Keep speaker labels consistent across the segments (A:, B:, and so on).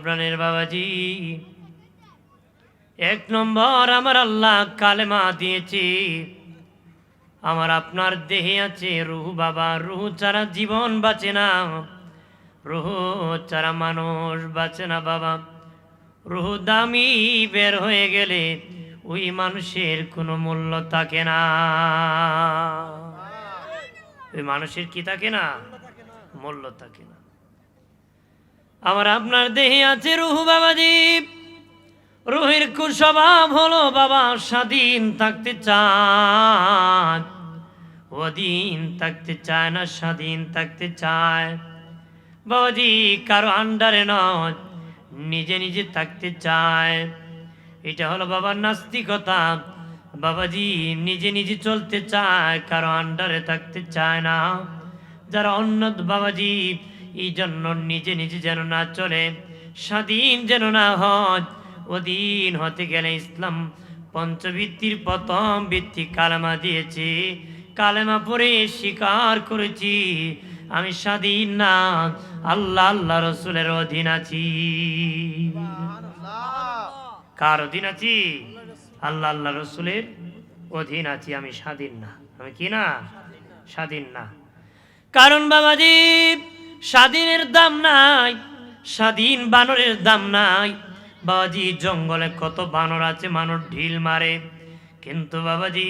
A: প্রাণের বাবাজি, এক নম্বর আমার আল্লাহ কালেমা দিয়েছে। আমার আপনার দেহে আছে রুহ বাবা, রুহ ছাড়া জীবন বাঁচে না, রুহ ছাড়া মানুষ বাঁচে না বাবা। রুহ দামি বের হয়ে গেলে ওই মানুষের কোনো মূল্য থাকে না। ওই মানুষের কি থাকে না? মূল্য থাকে না। আমার আপনার দেহে আছে রুহ বাবাজি। রুহের কুস্বভাব হলো বাবা স্বাধীন থাকতে চায়, অধীন থাকতে চায় না, স্বাধীন থাকতে চায় বাবাজি। কারো আন্ডারে নয়, নিজে নিজে থাকতে চায়। এটা হলো বাবার নাস্তিকতা বাবাজি। নিজে নিজে চলতে চায়, কারো আন্ডারে থাকতে চায় না। যারা অন্য বাবাজি, এই জন্য নিজে নিজে যেন না চলে, স্বাধীন যেন না হয়। অধীন হতে গেলে ইসলাম পঞ্চবৃত্তির প্রথম ভিত্তি কালেমা দিয়েছে। কালেমা পড়ে স্বীকার করেছি আমি স্বাধীন না, আল্লাহ আল্লাহ রসুলের অধীন আছি। কার অধীন আছি? আল্লাহ আল্লাহ রসুলের অধীন আছি। আমি স্বাধীন না। আমি কি না? স্বাধীন না। কারণ বাবাজি স্বাধীনের দাম নাই, স্বাধীন বানরের দাম নাই বাবাজি। জঙ্গলে কত বানর আছে, মানুষ ঢিল মারে, কিন্তু বাবাজি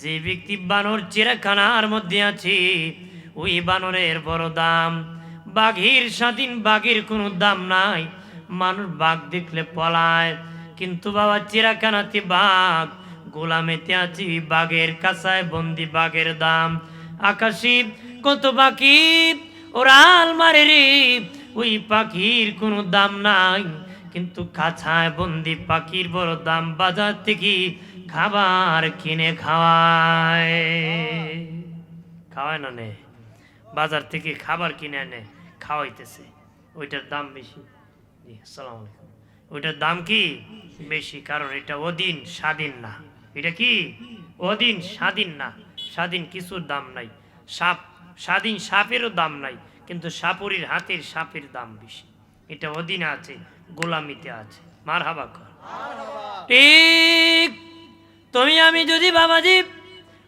A: যে ব্যক্তি বানর চিড়িয়াখানার মধ্যে আছে ওই বানরের বড় দাম। বাঘের স্বাধীন বাঘের কোনো দাম নাই, মানুষ বাঘ দেখলে পলায়, কিন্তু বাবা চিড়িয়াখানাতে বাঘ, গোলামেতে আছে বাঘের কাছায় বন্দি, বাঘের দাম। আকাশে কত পাখি ওরাল মারে রে, ওই পাখির কোনো দাম নাই, কিন্তু কাছায় বন্দি পাখির বড় দাম। বাজার থেকে খাবার কিনে খাওয়ায়, খাওয়ায় না নে, বাজার থেকে খাবার কিনে এনে খাওয়াইতেছে, ওইটার দাম বেশি। জি আসসালামু আলাইকুম। ওইটার দাম কি বেশি? কারণ এটা অধীন, স্বাধীন না। এটা কি অধীন, স্বাধীন না। স্বাধীন কিছুর দাম নাই। সাপ স্বাধীন, সাপেরও দাম নাই, কিন্তু সাপুরির হাতের সাপের দাম বেশি। এটা অধীনে আছে, গোলামিতে আছে। মারহাবা কর। ঠিক তুমি আমি যদি বাবাজি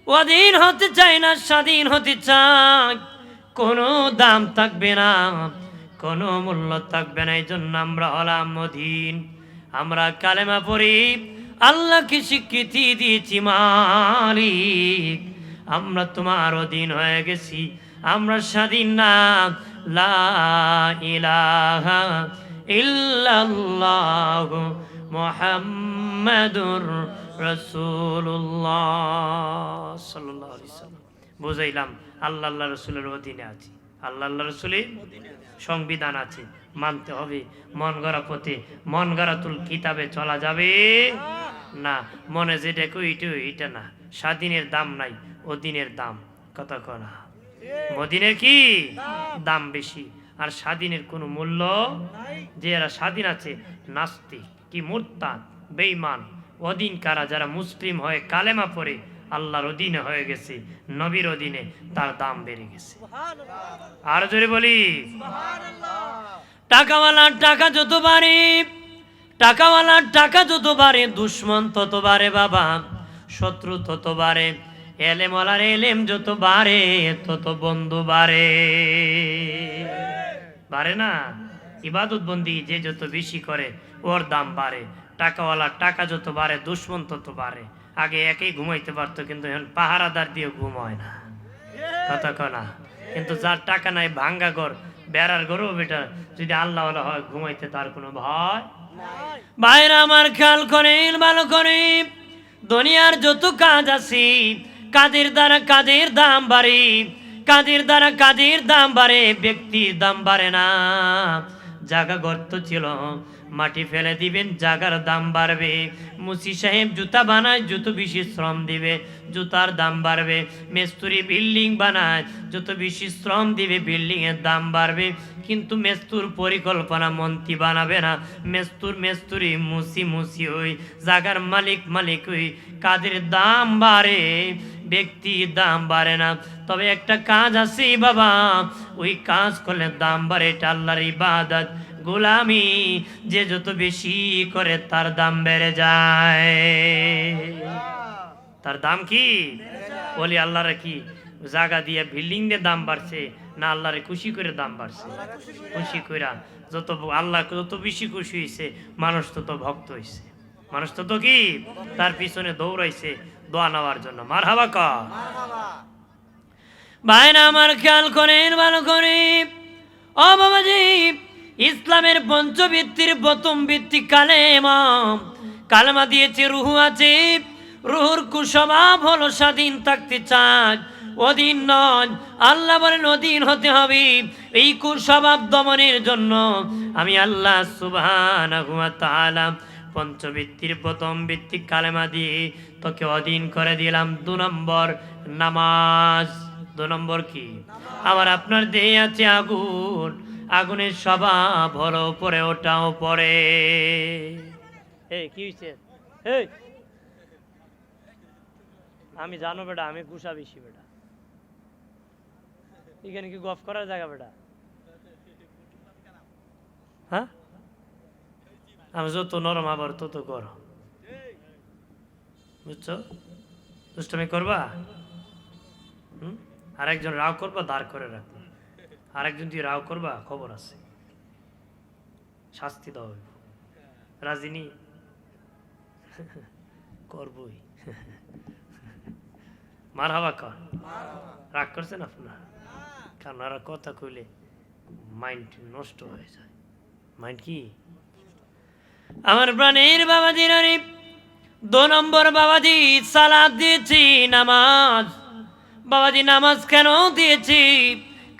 A: অধীন হতে চাই না, স্বাধীন হতে চাই, কোনো দাম থাকবে না, কোনো মূল্য থাকবে না। এই জন্য আমরা হলাম অধীন। আমরা কালেমা পড়ি, আল্লাহকে স্বীকৃতি দিয়েছি মালিক আমরা তোমার অধীন হয়ে গেছি, আমরা স্বাধীন না। লা ইলাহা ইল্লাল্লাহ মুহাম্মাদুর রাসূলুল্লাহ সাল্লাল্লাহু আলাইহি ওয়াসাল্লাম। বুঝাইলাম আল্লাহ আল্লাহ রসুলের অধীনে আছি, আল্লাহ আল্লাহ রসুলের সংবিধান আছে, মানতে হবে। মন গড়া পথে, মন গড়াতুল কিতাবে চলা যাবে না। মনে যেটা এটা না। স্বাধীনের দাম নাই, অধীনের দাম। কথা কনা মদিনের কি দাম বেশি, আর স্বাধীনের কোনো মূল্য। যে এরা স্বাধীন আছে নাস্তিক, কি মুরতাদ, বেঈমান। অধীন কারা? যারা মুসলিম হয়ে কালেমা পড়ে আল্লাহর অধীনে হয়ে গেছে, নবীর অধীনে, তার দাম বেড়ে গেছে। আর জোরে বলি টাকাওয়ালার টাকা যত বাড়ে, টাকাওয়ালার টাকা যত বাড়ে, দুশ্মন তত বাড়ে বাবা, শত্রু তত বাড়ে। এলেমওয়ালার এলেম যত বাড়ে, তত বন্ধু বাড়ে। বাড়ে না? ইবাদত বন্দি যে যত বেশি করে ওর দাম বাড়ে। টাকাওয়ালার টাকা যত বাড়ে, দুশ্মন তত বাড়ে। আগে একেই ঘুমাইতে পারতো, কিন্তু এখন পাহারাদার দিয়ে ঘুম হয় না। কথা কনা। কিন্তু যার টাকা নাই, ভাঙ্গা ঘর, বেড়ার ঘরও বেটা, যদি আল্লাহ হয় ঘুমাইতে তার কোনো ভয়। ভাইরা আমার খেয়াল করেন, ভালো করে। দুনিয়ার যত কাজ আছে, কাজের দ্বারা কাজের দাম বাড়ে, কাজের দ্বারা কাজের দাম বাড়ে, ব্যক্তির দাম বাড়ে না। জায়গা গর্ত ছিল, মাটি ফেলে দিবেন, জায়গার দাম বাড়বে। মুসি সাহেব জুতা বানায়, যত বেশি শ্রম দিবে জুতার দাম বাড়বে। মেস্তুরি বিল্ডিং বানায়, যত বেশি শ্রম দিবে বিল্ডিং এর দাম বাড়বে। কিন্তু মেস্তুর পরিকল্পনা মন্ত্রী বানাবে না, মেস্তুরি মুসি ওই জায়গার মালিক ওই। কাজের দাম বাড়ে, ব্যক্তির দাম বাড়ে না। তবে একটা কাজ আছে বাবা, ওই কাজ করলে দাম বাড়ে, এটা আল্লাহর ইবাদত। গোলামি যে যত বেশি করে তার দাম বেড়ে যায়। তার দাম কি বলি? আল্লাহরে কি জায়গা দিয়ে বিল্ডিং দিয়ে দাম বাড়ছে না আল্লাহরে খুশি করে দাম বাড়ছে? খুশি কইরা যত আল্লাহ যত বেশি খুশি হয়েছে মানুষ তত ভক্ত হয়েছে, মানুষ তত কি তার পিছনে দৌড়াইছে দোয়া নেওয়ার জন্য। মারহাবা কা ভাইরা আমার, খেয়াল করেন ভালো করে। ও বাবাজি, ইসলামের পঞ্চবৃত্তির প্রথম ভিত্তি কালেমা। কালেমা দিয়েছে রুহু আছে, রুহুর কুস্বভাব হলো স্বাধীন থাকতে চায়, অধীন নয়। আল্লাহ বলেন অধীন হতে হবে। এই কুস্বভাব দমনের জন্য আমি আল্লাহ সুবহানাহু ওয়া তাআলা পঞ্চবৃত্তির প্রথম ভিত্তি কালেমা দিয়ে তোকে অধীন করে দিলাম। 2 নম্বর নামাজ। 2 নম্বর কি? আমার আপনার দেহে আছে আগুন, আগুনের স্বভাব হলো পরে ওটাও পরে। এই কি হইছে? এই আমি জানো বেটা, আমি গুসা বেশি বেটা। এখানে কি গফ করার জায়গা বেটা? হ্যাঁ, আমি যত নরম আবার তত করো, বুঝছো? দুষ্টমি করবা, আরেকজন রাও করবা, দাঁড় করে রাখবা। আরেকজন দিয়ে রাও করবা, খবর আছে, শাস্তি দেওয়া হইব। রাজিনী করবই। মারহাবা কর। রাগ করছেন আপনার? কারণ আর কথা কইলে মাইন্ড নষ্ট হয়ে যায়। মাইন্ড কি? আমার প্রাণের বাবাজি নারী 2 নম্বর বাবাজি সালাত দিয়েছি, নামাজ। বাবাজি নামাজ কেন দিয়েছি?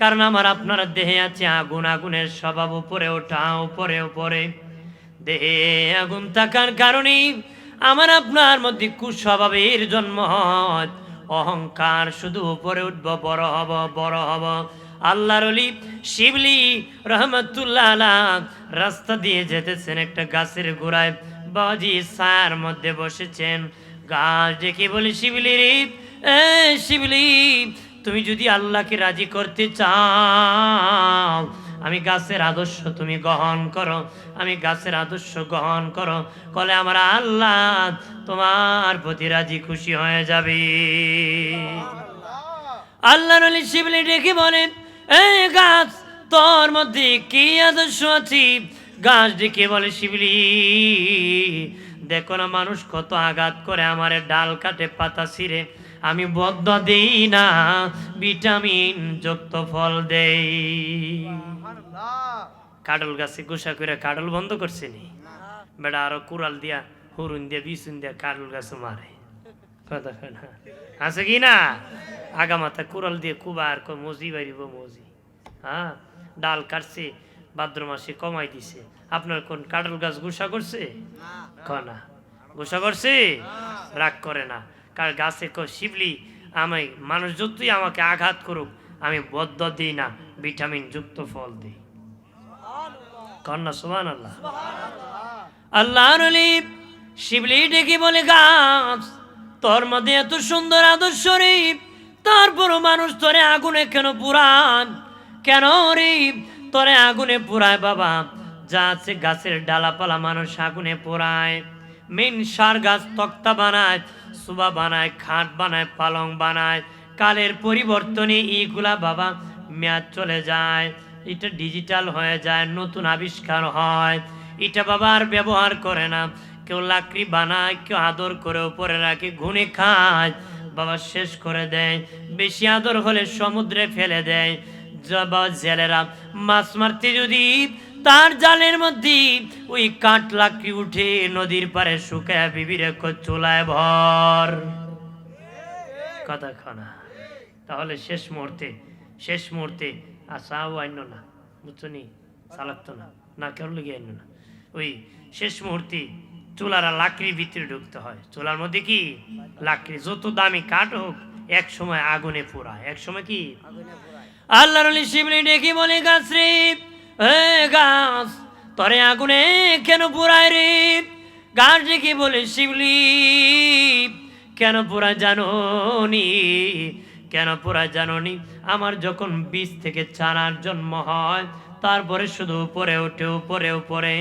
A: কারণ আমার আপনার দেহে আছে আগুন, আগুনের স্বভাব উপরে ওঠা, উপরে উপরে। দেহে আগুন থাকার কারণে আমার আপনার মধ্যে কুস্বভাবের জন্ম হয়। অহংকার, শুধু উপরে উঠব, বড় হব, বড় হব। আল্লাহর ওলি শিবলি রহমতুল্লাহ আলাইহ রাস্তা দিয়ে যেতেছেন, একটা গাছের গোড়ায় বাবাজি ছায়ার মধ্যে বসেছেন। গাছ ডেকে বলে, শিবলি রে, এ শিবলি, তুমি যদি আল্লাহকে রাজি করতে চাও, আমি গাছের আদর্শ তুমি গ্রহণ করো, আমি গাছের আদর্শ গ্রহণ করো, কলে আমার আল্লাহ তোমার প্রতি রাজি খুশি হয়ে যাবে। আল্লাহর ওলি শিবলি ডেকে বলেন, এই গাছ, তোর মধ্যে কি আদর্শ আছে? গাছ ডেকে বলে, শিবলি, দেখো না মানুষ কত আঘাত করে, আমার ডাল কাটে, পাতা ছিঁড়ে, আমি বদ্ধ দেই না, ভিটামিন যুক্ত ফল দেই। কাডল গাছে গোসা করে কাডল বন্ধ করছে নি বেটা? আরো কুড়াল দিয়া, হুরুন দিয়া, বিছুন দিয়া কাডল গাছ মারে, কথা না আছে কি না? আগা মাথা কুড়াল দিয়ে কুবার মজি বাড়িব, মজি। হ্যাঁ, ডাল কাটছে, ভাদ্র মাসে কমাই দিছে। আপনার কোন কাডল গাছ গোসা করছে? না, গোসা করছে? রাগ করে না, কার গাছে শিবলি, আমি মানুষ যতই আমাকে আঘাত করুক, আমি বদ্ধ দিই না, ভিটামিন যুক্ত ফল দিই। কন্যা সুবহানাল্লাহ। আল্লাহর ওলি শিবলি ডেকে বলে, গাছ, তোর মধ্যে এত সুন্দর আদর্শ রে, তারপরও মানুষ তোরে আগুনে কেন পুরান? কেন রে তোরে আগুনে পুরায়? বাবা, যা আছে গাছের ডালাপালা মানুষ আগুনে পোড়ায়। মেন সার গাছ তক্তা বানায়, সুবা বানায়, খাট বানায়, পালং বানায়। কালের পরিবর্তনে এইগুলা বাবা মেয়াদ চলে যায়, এটা ডিজিটাল হয়ে যায়, নতুন আবিষ্কার হয়, এটা বাবা আর ব্যবহার করে না। কেউ লাকড়ি বানায়, কেউ আদর করে উপরে রাখে, ঘুনে খায়, বাবা শেষ করে দেয়। বেশি আদর হলে সমুদ্রে ফেলে দেয়। বাবা জেলেরা মাছ মারতে যদি তার জালের মধ্যে ওই কাঠ লাকড়ি উঠে নদীর পারে শুকায় বিবিরে চুলায় ভর, কথা খানা। তাহলে শেষ মুহূর্তে আসাও আইন না, বুঝছো নি? চালাতো না, না কেউ লেগে আইন না। ওই শেষ মুহূর্তে চুলারা লাকড়ির ভিতরে ঢুকতে হয়। চুলার মধ্যে কি লাকড়ি, যত দামি কাঠ হোক এক সময় আগুনে পোড়ায়, এক সময় কি আল্লাহর ওলি শিবলি ডেকে বলে, গাছ রে, হে গাছ, তরে আগুনে কেন পোড়ায় রে? গাছ ডেকে বলে, শিবলি, কেন পোড়ায় জানো নি? কেন পোড়ায় জানো নি? আমার যখন বীজ থেকে চারার জন্ম হয়, তারপরে শুধু উপরে উঠে উপরে উপরে,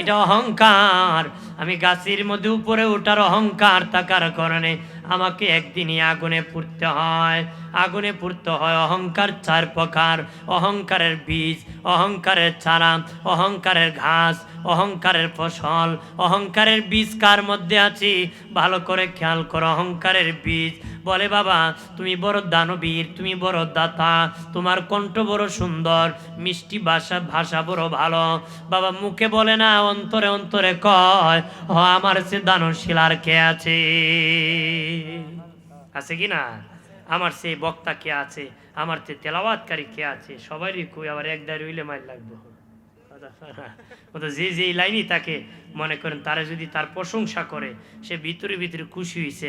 A: এটা অহংকার। আমি গাছের মধ্যে উপরে ওঠার অহংকার থাকার কারণে আমাকে একদিনই আগুনে পুড়তে হয়। আগুনে পুড়তে হয়। অহংকার 4 প্রকার। অহংকারের বীজ, অহংকারের চারা, অহংকারের ঘাস, অহংকারের ফসল। অহংকারের বীজ কার মধ্যে আছে ভালো করে খেয়াল করো। অহংকারের বীজ বলে, বাবা তুমি বড় দানবীর, তুমি বড় দাতা, তোমার কণ্ঠ বড় সুন্দর, মিষ্টি ভাষা বড় ভালো। বাবা মুখে বলে না, অন্তরে অন্তরে কয়, আমার সে দানশীল আর কে আছে? আছে কি না? আমার সে বক্তা কে আছে? আমার সে তেলাওয়াতকারী কে আছে? সবারই কই, আবার একদার হইলে মাইল লাগবো। ও তো যে যে লাইনই তাকে মনে করেন, তারা যদি তার প্রশংসা করে, সে ভিতরে ভিতরে খুশি হয়েছে।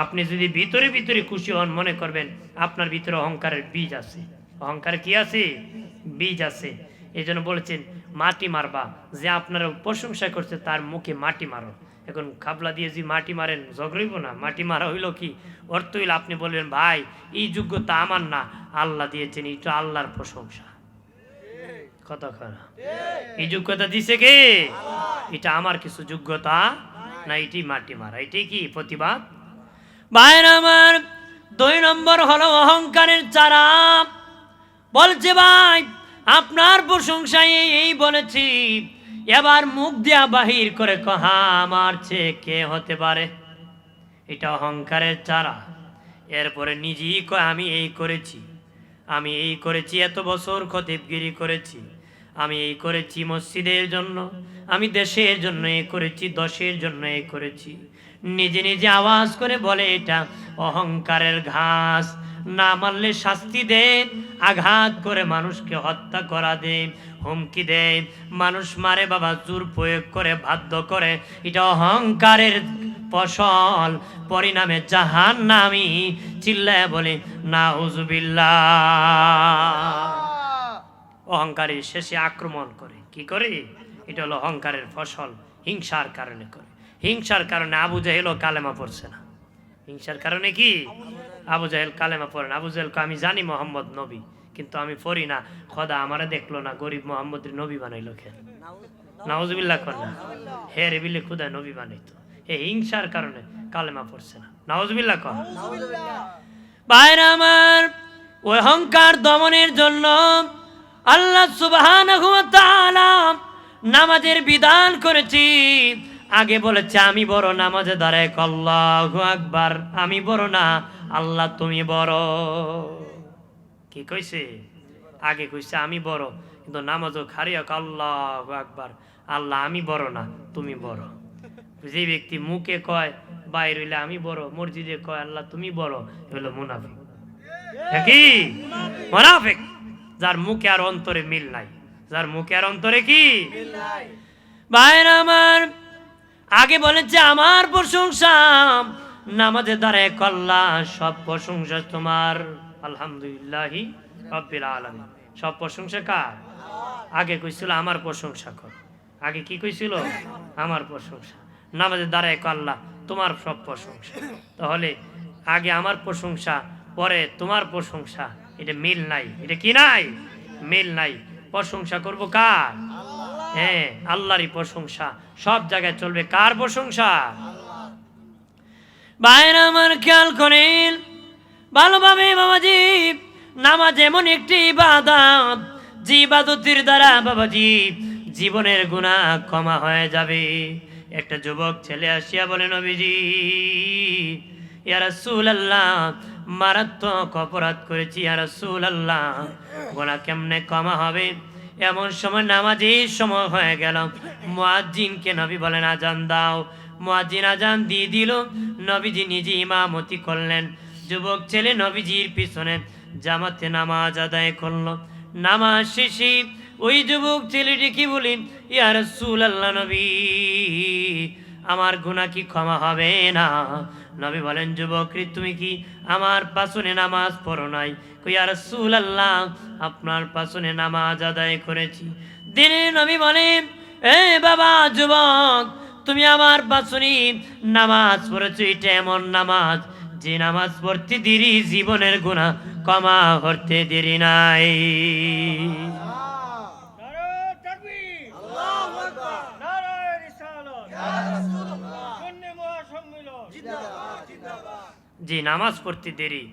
A: আপনি যদি ভিতরে ভিতরে খুশি হন, মনে করবেন আপনার ভিতরে অহংকারের বীজ আছে। অহংকার কি আছে? বীজ আছে। এই জন্য বলেছেন মাটি মারবা। যে আপনার প্রশংসা করছে তার মুখে মাটি মারো। এখন খাবলা দিয়ে যদি মাটি মারেন ঝগড়াইব না? মাটি মারা হইল কি? অর্থ হইল আপনি বলবেন, ভাই এই যোগ্যতা আমার না, আল্লাহ দিয়েছেন, এটা আল্লাহর প্রশংসা। কথা খারাপ, এই যোগ্যতা দিছে কে? এটা আমার কিছু যোগ্যতা না, এটি মাটি মারা, এটাই কি প্রতিবাদ? ভাইরা আমার, 2 নম্বর হলো অহংকারের চারা। বলছে ভাই আপনার প্রশংসায় এই বলেছি, এবার মুখ দিয়া বাহির করে কহা আমার চেয়ে কে হতে পারে? এটা অহংকারের চারা। এরপরে নিজেই কয় আমি এই করেছি, আমি এই করেছি, এত বছর খতিবগিরি করেছি, আমি এই করেছি মসজিদের জন্য, আমি দেশের জন্য এই করেছি, দশের জন্য এই করেছি। নিজে নিজে আওয়াজ করে বলে, এটা অহংকারের ঘাস। না মানলে শাস্তি দেয়, আঘাত করে মানুষকে হত্যা করা দেয়, হুমকি দেয়, মানুষ মারে বাবা, জোর প্রয়োগ করে, বাধ্য করে। এটা অহংকারের ফসল, পরিণামে জাহান্নামী। চিল্লায় বলে নাউজুবিল্লাহ। অহংকারী শেষে আক্রমণ করে। কি করে? এটা হলো অহংকারের ফসল। হিংসার কারণে করে। হিংসার কারণে আবু জাহেলও কালেমা পড়ছে না। হিংসার কারণে কি? আবু জাহেল কালেমা পড়ে না। আবু জাহেলকে আমি জানি মোহাম্মদ নবী, কিন্তু আমি পড়ি না। খোদা আমারে দেখলো না, গরিব মোহাম্মদের নবী বানাইলো কেন? নাউজুবিল্লাহ কর না। হে রে বিলে খুদা নবী বানাইতো। এই হিংসার কারণে কালেমা পড়ছে না। নাউজুবিল্লাহ কর। ভাইরা আমার, ওই অহংকার দমনের জন্য আল্লাহ সুবহানাহু ওয়া তাআলা নামাজের বিধান করেছি। আগে বলেছে আমি বড়, নামাজে দাঁড়ায় আল্লাহু আকবার, আমি বড় না, আল্লাহ তুমি বড়। কি কইছে? আগে কইছে আমি বড়, কিন্তু নামাজও খারিয়া আল্লাহু আকবার, আল্লাহ আমি বড় না, তুমি বড়। যে ব্যক্তি মুখে কয় বাইরে হইলে আমি বড়, মসজিদে কয় আল্লাহ তুমি বড়, হলো মুনাফিক। কি মুনাফিক? যার মুখে আর অন্তরে মিল নাই। যার মুখে আর অন্তরে কি মিল নাই। ভাইরা আমার, আগে বলেছে আমার প্রশংসা, নামাজে দাঁড়ায় কল্লা, সব প্রশংসা তোমার। আলহামদুলিল্লাহি রাব্বিল আলামিন। সব প্রশংসা কার? আগে কইছিল আমার প্রশংসা কর। আগে কি কইছিল? আমার প্রশংসা। নামাজে দাঁড়ায় কল্লা, তোমার সব প্রশংসা। তাহলে আগে আমার প্রশংসা, পরে তোমার প্রশংসা, এটা মিল নাই। এটা কি নাই? মিল নাই। প্রশংসা করব কার? হ্যাঁ, আল্লাহরই প্রশংসা। সব জায়গায় চলবে কার প্রশংসা? ভাইরা আমার খেয়াল করেন ভালোভাবে বাবাজি, নামাজ এমন একটি ইবাদত, যে ইবাদতের দ্বারা বাবাজি জীবনের গুনাহ ক্ষমা হয়ে যাবে। একটা যুবক ছেলে আসিয়া বলে, নবীজি ইয়া রাসূলুল্লাহ, মারাত্মক অপরাধ করেছি ইয়া রাসূলুল্লাহ, গুনাহ কেমনে ক্ষমা হবে? এমন সময় নামাজের সময় হয়ে গেল। মুয়াজ্জিনকে নবী বলেন আজান দাও। মুয়াজ্জিন আজান দিয়ে দিল। নবীজি নিজে ইমামতি করলেন। যুবক ছেলে নবীজির পিছনে জামাতে নামাজ আদায় করলো। নামাজ শেষে ওই যুবক ছেলেটি কি বলি, ইয়া রাসূলুল্লাহ, নবী আমার গুনাহ কি ক্ষমা হবে না? নবী বলেন, যুবক তুমি কি আমার পাছনে নামাজ পড়ো নাই? ইয়া রাসূলুল্লাহ, আপনার পাছনে নামাজ আদায় করেছি। দিনে নবী বলেন, এ বাবা যুবক, তুমি আমার পাছনে নামাজ পড়েছো, এটা এমন নামাজ যে নামাজ পড়তে দেরি জীবনের গুনাহ ক্ষমা করতে দেরি নাই। জি, নামাজ পড়তে দেরি,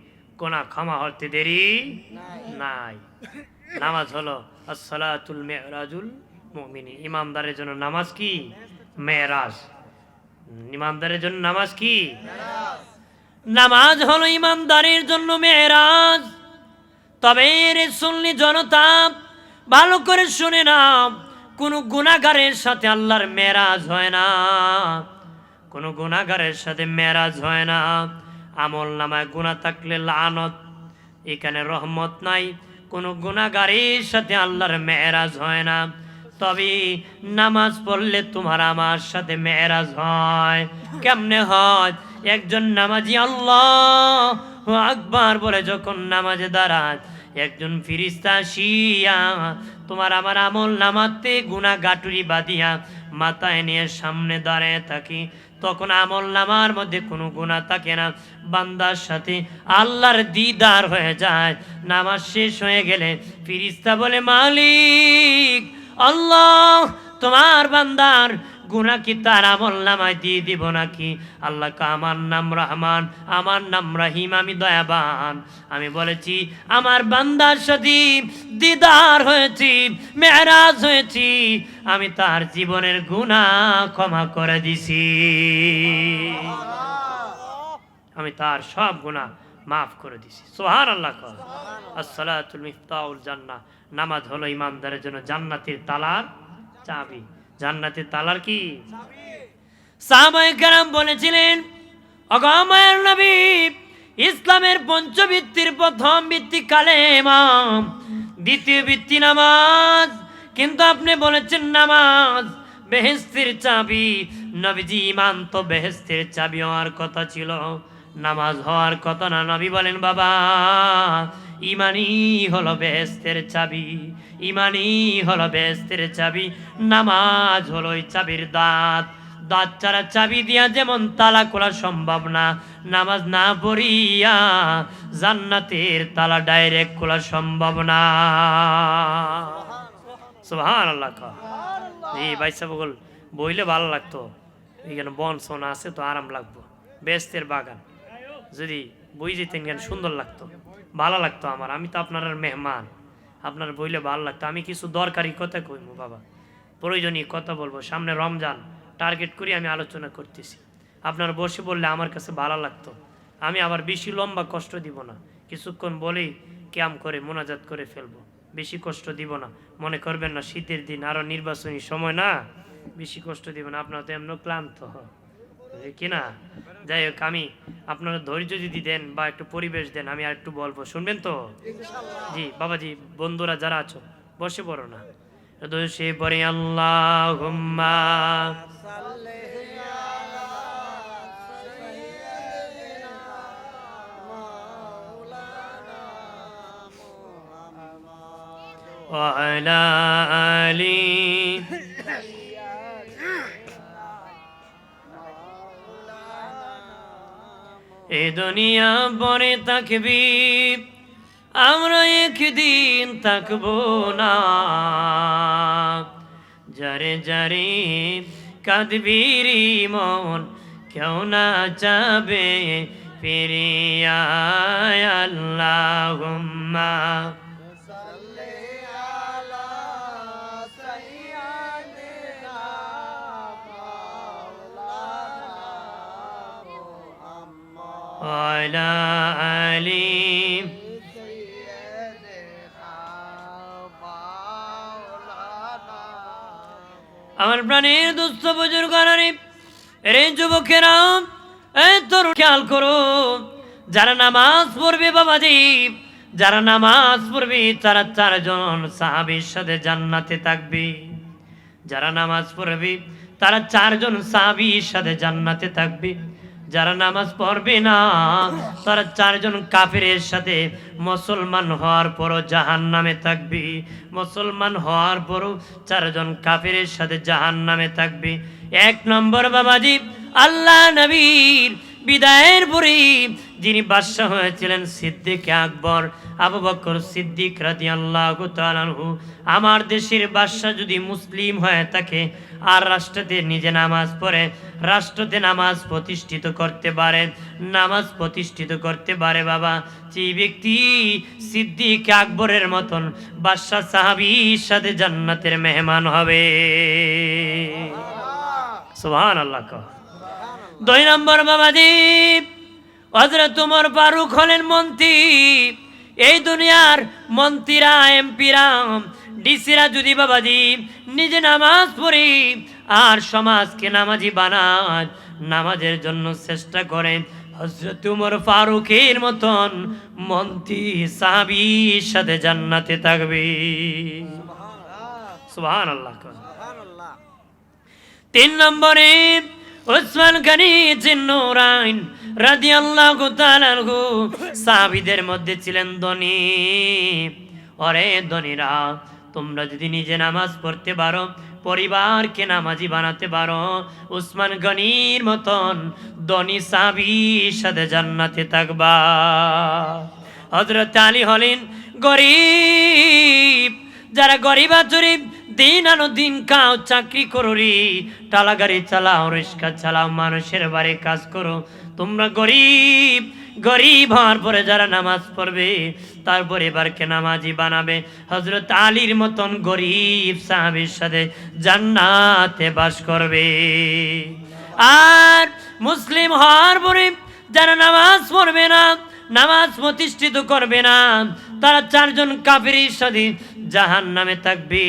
A: গুনাহ ক্ষমা হতে দেরি নাই। নামাজ হলো আসসালাতুল মিরাজুল মুমিনি। ইমানদারের জন্য নামাজ কি? মেরাজ। ইমানদারের জন্য নামাজ কি? নামাজ হলো ইমানদারের জন্য মেরাজ। তবে রে সুন্নি জনতা, ভালো করে শুনে নাও, কোন গুনাহগারের সাথে আল্লাহর মেরাজ হয় না, কোন গুনাহগারের সাথে মেরাজ হয় না। আমল নামায় গুনাহ থাকলে লানত, এখানে রহমত নাই। কোন গুনাহগারের সাথে আল্লাহর মেরাজ হয় না। তবে নামাজ পড়লে তোমার আমার সাথে মেরাজ হয়। কেমনে হয়? একজন নামাজি আল্লাহু আকবার বলে যখন নামাজে দাঁড়ায়, একজন ফেরেশতা আসিয়া তোমার আমার আমল নামাতে গুনাহ গাটুরি বাঁধিয়া মাথায় নিয়ে সামনে দাঁড়ায় থাকি, তখন আমল নামার মধ্যে কোনো গুনাহ থাকে না। বান্দার সাথে আল্লাহর দিদার হয়ে যায়। নামাজ শেষ হয়ে গেলে ফেরেশতা বলে, মালিক আল্লাহ, তোমার বান্দার গুনাহ কি তার আমল নামায় দিয়ে দিব নাকি? আল্লাহ কা, আমার নাম রহমান, আমার নাম রহিম, আমি দয়াবান। আমি বলেছি আমার বান্দার সাথে দিদার হয়েছি, মেরাজ হয়েছি, আমি তার জীবনের গুনাহ ক্ষমা করে দিছি, আমি তার সব গুনাহ মাফ করে দিছি। সুবহানাল্লাহ। আসসালাতুল মিফতাহুল জান্নাহ। নামাজ হলো ইমানদারের জন্য জান্নাতের তালার চাবি। জান্নাতের তালার কি? সাহাবায়ে কেরাম বলেছিলেন, ওগো আমার নবী, ইসলামের পঞ্চভিত্তির প্রথম ভিত্তি কালেমা, দ্বিতীয় ভিত্তি নামাজ, কিন্তু আপনি বলেছেন নামাজ বেহেশতের চাবি। নবীজি, ইমান তো বেহেশতের চাবি হওয়ার কথা ছিল, নামাজ হওয়ার কথা না। নবী বলেন, বাবা, ইমানই হলো বেহেশতের চাবি, ইমানই হলো বেহেশতের চাবি, নামাজ হলো ওই চাবির দাঁত। দাঁত ছাড়া চাবি দিয়া যেমন তালা খোলা সম্ভব না, নামাজ না পড়িয়া জান্নাতের তালা ডাইরেক্ট খোলা সম্ভব না। সুবহানাল্লাহ। এই ভাইসা বগল বইলে ভালো লাগতো, এখানে বন সোনা আছে তো আরাম লাগবো। বেহেশতের বাগান যদি বই যেতেন কেন সুন্দর লাগতো, ভালো লাগতো আমার। আমি তো আপনার মেহমান, আপনার বইলে ভালো লাগতো। আমি কিছু দরকারি কথা কইবো বাবা, প্রয়োজনীয় কথা বলবো। সামনে রমজান টার্গেট করি আমি আলোচনা করতেছি। আপনার বসে বললে আমার কাছে ভালো লাগতো। আমি আবার বেশি লম্বা কষ্ট দিব না, কিছুক্ষণ বলেই ক্যাম করে মোনাজাত করে ফেলবো, বেশি কষ্ট দিব না। মনে করবেন না শীতের দিন, আরো নির্বাচনী সময় না, বেশি কষ্ট দিব না। আপনারা তো এমন ক্লান্ত কিনা। যাই হোক, আমি আপনারা ধৈর্য যদি দেন বা একটু পরিবেশ দেন, আমি আর একটু বলবো, শুনবেন তো? জি বাবাজি, বন্ধুরা যারা আছো বসে পড়ো না, বসে পড়ে। আল্লাহুম্মা ওয়া আলা আলি এ দুনিয়া পরে থাকবি, আমরা একদিন থাকবো না। যারে যারে কাঁদবি রে মন, কেউ না যাবে ফিরিয়া। আল্লাহুম্মা ওয়ালা আলি আমার প্রাণের দুস্থ বুজুর্গ, রে যুবকেরা, এই তোর খেয়াল করো, যারা নামাজ পড়বে বাবাজি, যারা নামাজ পড়বে তারা চারজন সাহাবীর সাথে জান্নাতে থাকবে। যারা নামাজ পড়বে তারা চারজন সাহাবীর সাথে জান্নাতে থাকবে। যারা নামাজ পড়বে না তারা চারজন কাফেরের সাথে মুসলমান হওয়ার পরও জাহান্নামে থাকবে। মুসলমান হওয়ার পরও চারজন কাফেরের সাথে জাহান্নামে থাকবে। এক নম্বর বাবাজি, আল্লাহ নবীর বিদায়ের পরে যিনি বাদশাহ হয়েছিলেন সিদ্দিক আকবর আবু বকর সিদ্দিক রাদিয়াল্লাহু তাআলা আনহু, আমার দেশের বাদশাহ যদি মুসলিম হয়ে থাকে আর রাষ্ট্রতে নিজে নামাজ পড়ে, রাষ্ট্রতে নামাজ প্রতিষ্ঠিত করতে পারে, নামাজ প্রতিষ্ঠিত করতে পারে বাবা, যে ব্যক্তি সিদ্দিক আকবরের মতন বাদশাহ সাহাবীর সাথে জান্নাতের মেহমান হবে। সুবহানাল্লাহ। 2 নম্বর বাবাজি, হযরত ওমর ফারুক হলেন মন্ত্রী। এই দুনিয়ার মন্ত্রীরা, এমপিরা, ডিসিরা যদি বাবাজি নিজে নামাজ পড়ে আর সমাজকে নামাজি বানায়, নামাজের জন্য চেষ্টা করেন, হযরত ওমর ফারুকের মতন মন্ত্রী সাহাবীর সাথে জান্নাতে থাকবে। সুবহানাল্লাহ। 3 নম্বরে উসমান গনি জিন্নুরাইন রাদিয়াল্লাহু তাআলা আনহু সাহাবীদের মধ্যে ছিলেন ধনী। ওরে ধনীরা, তোমরা যদি নিজে নামাজ পড়তে পারো, পরিবারকে নামাজি বানাতে পারো, উসমান গনির মতন ধনী সাহাবীর সাথে জান্নাতে থাকবা। হযরত আলী হলেন গরিব। যারা গরিব আচরিব, দিন আনো দিন খাও, চাকরি করো রে, টালা গাড়ি চালাও, রিক্সা চালাও, মানুষের বাড়ি কাজ করো, তোমরা গরিব। গরিব হওয়ার পরে যারা নামাজ পড়বে, তার পরিবারকে নামাজি বানাবে, হযরত আলীর মতন গরিব সাহাবীর সাথে জান্নাতে বাস করবে। আর মুসলিম হওয়ার পরে যারা নামাজ পড়বে না, নামাজ প্রতিষ্ঠিত করবে না, তারা 4 জন কাফিরের সাথে জাহান্নামে থাকবে।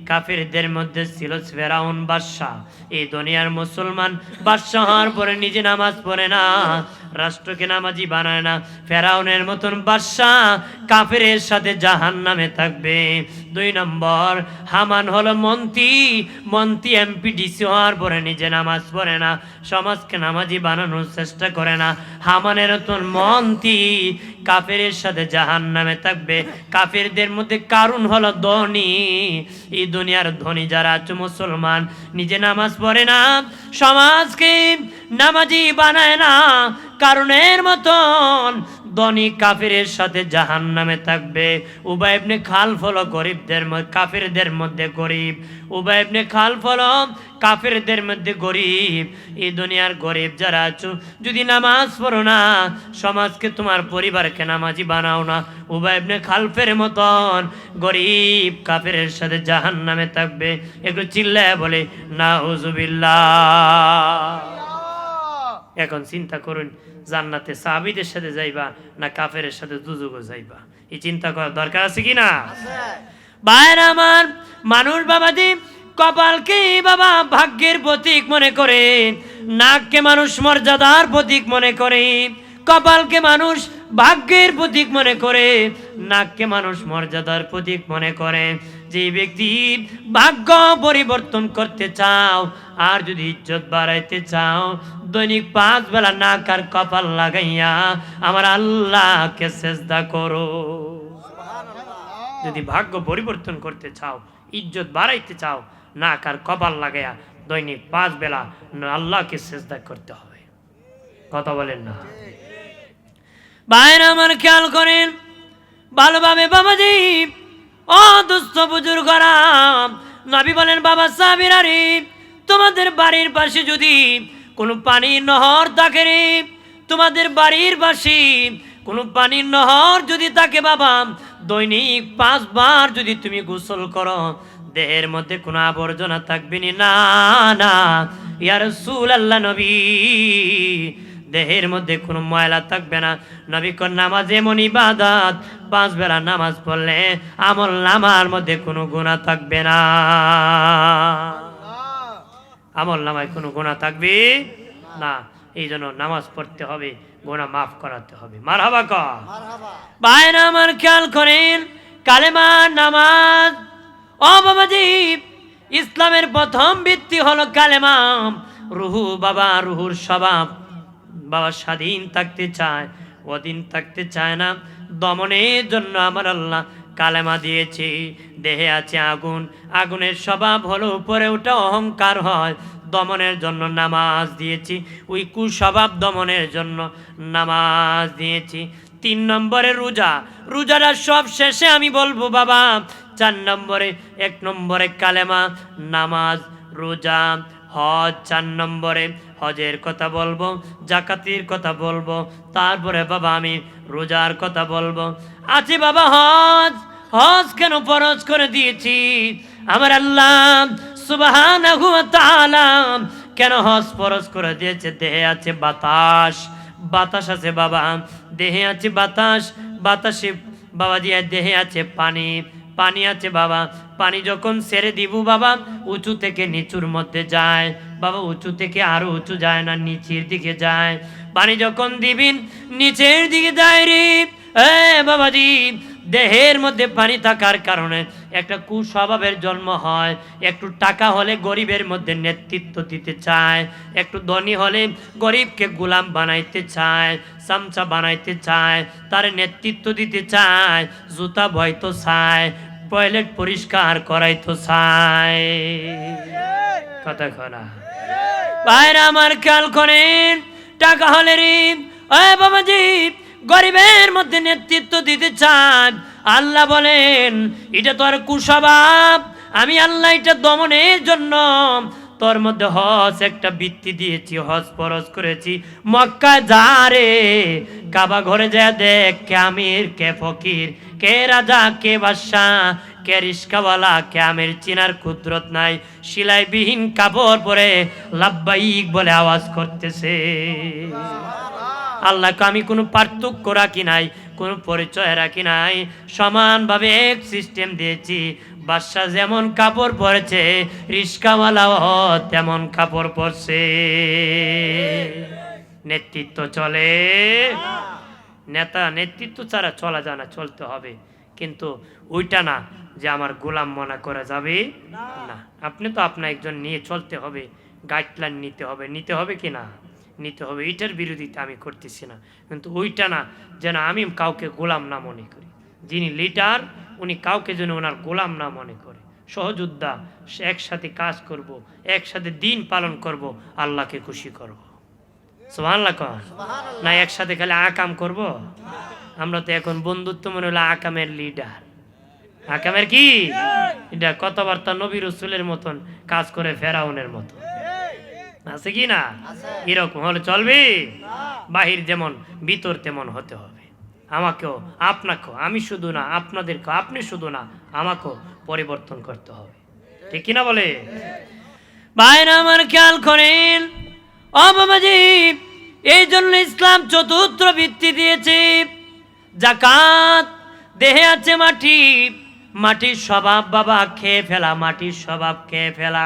A: কাফিরদের মধ্যে ছিল ফেরাউন বাদশাহ। এই দুনিয়ার মুসলমান বাদশাহ হওয়ার পরে নিজে নামাজ পড়ে না, রাষ্ট্রকে নামাজি বানায় না, ফেরাউনের মতন বাদশাহ কাফিরের সাথে জাহান্নামে থাকবে। 2 নম্বর, হামান হলো মন্ত্রী। মন্ত্রী এমপি ডিসি হওয়ার পরে নিজে নামাজ পড়ে না, সমাজকে নামাজি বানানোর চেষ্টা করে না, হামানের মতন মন্ত্রী কাফিরের সাথে জাহান্নামে থাকবে। কাফিরদের মধ্যে কারণ হলো ধনী। এই দুনিয়ার ধনী যারা আছে মুসলমান, নিজে নামাজ পড়ে না, সমাজকে নামাজি বানায় না, কারণের মতন ধনী কাফিরের সাথে জাহান্নামে থাকবে। উবাই ইবনে খালফ হলো গরিবদের মধ্যে, কাফিরদের মধ্যে গরিব। উবাই ইবনে খালফ হলো কাফিরদের মধ্যে গরিব। এই দুনিয়ার গরিব যারা আছো, যদি নামাজ পড়ো না, সমাজকে তোমার পরিবারকে নামাজি বানাও না, উবাই ইবনে খালফের মতন গরিব কাফিরের সাথে জাহান্নামে থাকবে। একটু চিল্লায় বলে নাউজুবিল্লাহ। এখন চিন্তা করুন, জান্নাতে সাহাবীদের সাথে যাইবা না কাফেরের সাথে দুজুগে যাইবা? এই চিন্তা করার দরকার আছে কি না? ভাইরা আমার, মানুষ বাবাজি কপালকে বাবা ভাগ্যের প্রতীক মনে করে, নাককে মানুষ মর্যাদার প্রতীক মনে করে, কপালকে মানুষ ভাগ্যের প্রতীক মনে করে, নাককে মানুষ মর্যাদার প্রতীক মনে করে। যে ব্যক্তি ভাগ্য পরিবর্তন করতে চাও আর যদি ইজ্জত বাড়াইতে চাও, দৈনিক 5 বেলা নাক আর কপাল লাগাইয়া আমার আল্লাহকে সিজদা করো। যদি ভাগ্য পরিবর্তন করতে চাও, ইজ্জত বাড়াইতে চাও, নাক আর কপাল লাগাইয়া দৈনিক 5 বেলা আল্লাহকে সিজদা করতে হবে। কথা বলেন না? ভাইরা আমার খেয়াল করেন ভালোভাবে বাবাজি। ও দুস্থ বুজুর্গরা, নবী বলেন বাবা সাহাবীরা রে, তোমাদের বাড়ির পাশে যদি কোনো পানির নহর থাকে রে, তোমাদের বাড়ির পাশে কোনো পানির নহর যদি থাকে বাবা, দৈনিক 5 বার যদি তুমি গোসল করো, দেহের মধ্যে কোনো আবর্জনা থাকবে না। না ইয়া রাসূলুল্লাহ, নবী দেহের মধ্যে কোনো ময়লা থাকবে না। নবী কোন নামাজ এমন ইবাদত, 5 বেলা নামাজ পড়লে আমল নামার মধ্যে কোনো গুনাহ থাকবে না। আমল নামায় কোনো গুনাহ থাকবে না। এই জন্য নামাজ পড়তে হবে, গুনাহ মাফ করাতে হবে। মারহাবা ক ভাইরা আমার খেয়াল করেন, কালেমা নামাজ। ও বাবাজি, ইসলামের প্রথম ভিত্তি হলো কালেমা। রুহু বাবা, রুহুর স্বভাব বাবা স্বাধীন থাকতে চায়, অধীন থাকতে চায় না। দমনের জন্য আমার আল্লাহ কালেমা দিয়েছি, দেহে আছে আগুন, আগুনের স্বভাব হলো উপরে ওটা অহংকার হয়, দমনের জন্য নামাজ দিয়েছি, ওই কুস্বভাব দমনের জন্য নামাজ দিয়েছি। 3 নম্বরে রোজা, রোজাটা সব শেষে আমি বলবো বাবা। 4 নম্বরে, 1 নম্বরে কালেমা, নামাজ, রোজা, হজ। 4 নম্বরে হজের কথা বলবো, জাকাতের কথা বলবো, তারপরে বাবা আমি রোজার কথা বলবো। আছে বাবা হজ, হজ কেন ফরজ করে দিয়েছি আমার আল্লাহ সুবহানাহু ওয়া তাআলা, কেন হজ ফরজ করে দিয়েছে? দেহে আছে বাতাস, বাতাস আছে বাবা, দেহে আছে বাতাস, বাতাসে বাবাজি দেহে আছে পানি, পানি আছে বাবা, পানি যখন ছেড়ে দিব বাবা উঁচু থেকে নিচুর মধ্যে যায় বাবা, উঁচু থেকে আরো উঁচু যায় না, নিচের দিকে যায়। পানি যখন দিবেন নিচের দিকে যায় রে বাবাজি। দেহের মধ্যে পানি থাকার কারণে একটা কুস্বভাবের জন্ম হয়। একটু টাকা হলে গরিবের মধ্যে নেতৃত্ব দিতে চায়, একটু ধনী হলে গরিবকে গোলাম বানাইতে চায়, চামচা বানাইতে চায়, তার নেতৃত্ব দিতে চায়, জুতা বইতো চায়, টয়লেট পরিষ্কার করাইতো চায়। কথা করা ভাইরা আমার খেয়াল করেন, টাকা হলে রে বাবাজি গরিবের মধ্যে নেতৃত্ব দিতে চান। আল্লাহ বলেন এটা তোর কুস্বভাব, আমি আল্লাহ এটা দমনের জন্য তোর মধ্যে হজ একটা বৃত্তি দিয়েছি, হজ ফরজ করেছি। মক্কা যা রে, কাবা ঘরে যা দেখ, কে আমির কে ফকির, কে রাজা কে বাদশাহ, কে রিস্কাওয়ালা কে আমির, চিনার কুদরত নাই। সিলাইবিহীন কাপড় পরে লাব্বাইক বলে আওয়াজ করতেছে। আল্লাহকে আমি কোনো পার্থক্য রাখি নাই, কোনো পরিচয় রাখি নাই, সমানভাবে এক সিস্টেম দিয়েছি। বাদশা যেমন কাপড় পরেছে রিস্কাওয়ালাও তেমন কাপড় পরছে। নেতৃত্ব চলে, নেতা নেতৃত্ব ছাড়া চলা যায় না, চলতে হবে, কিন্তু ওইটা না যে আমার গোলাম মনে করা যাবে না। আপনি তো আপনার একজন নিয়ে চলতে হবে, গাইডলাইন নিতে হবে, নিতে হবে কি না? নিতে হবে। এইটার বিরোধিতা আমি করতেছি না, কিন্তু ওইটা না যেন আমি কাউকে গোলাম না মনে করি। যিনি লিডার উনি কাউকে যেন ওনার গোলাম না মনে করে। সহযোদ্ধা, একসাথে কাজ করব, একসাথে দিন পালন করব, আল্লাহকে খুশি করব। সুবহানাল্লাহ কন না, একসাথে খালি আকাম করব। আমরা তো এখন বন্ধুত্ব মনে হলো আকামের লিডার, আকামের কি এটা কথাবার্তা নবী রাসূলের মতন, কাজ করে ফেরাউনের মতো, আছে কি না? এরকম হলে চলবে? বাহির যেমন ভিতর তেমন হতে হবে। আমাকেও আপনাকেও, আমি শুধু না আপনাদেরকেও, আপনি শুধু না আমাকেও পরিবর্তন করতে হবে, ঠিক কিনা বলে? ভাইরা আমার খেয়াল করেন ও বাবাজি, এই জন্য ইসলাম চতুর্থ ভিত্তি দিয়েছে যাকাত। দেহে আছে মাটি, মাটির স্বভাব বাবা খেয়ে ফেলা, মাটির স্বভাব খেয়ে ফেলা।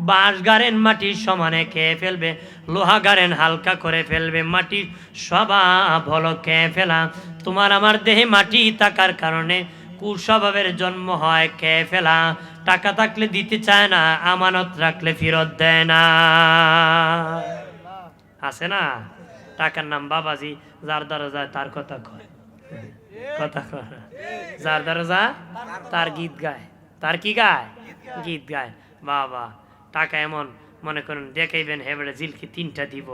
A: বাঁশ গাড়েন মাটির সমানে খেয়ে ফেলবে, লোহা গাড়েন হালকা করে ফেলবে, মাটির স্বভাব হলো খেয়ে ফেলা। তোমার আমার দেহে মাটি থাকার কারণে কুস্বভাবের জন্ম হয়, খেয়ে ফেলা। টাকা থাকলে দিতে চায় না, আমানত রাখলে ফেরত দেয় না, আছে না? টাকার নাম বাবাজি, যার দ্বারা যায় তার কথা কয়, কথা কয়, যার দ্বারা যা তার গীত গায়, তার কি গায়? গীত গায়। বাবা টাকা এমন মনে করেন দেখাইবেন, হেবেড়ে জিলকি 3টা দিব,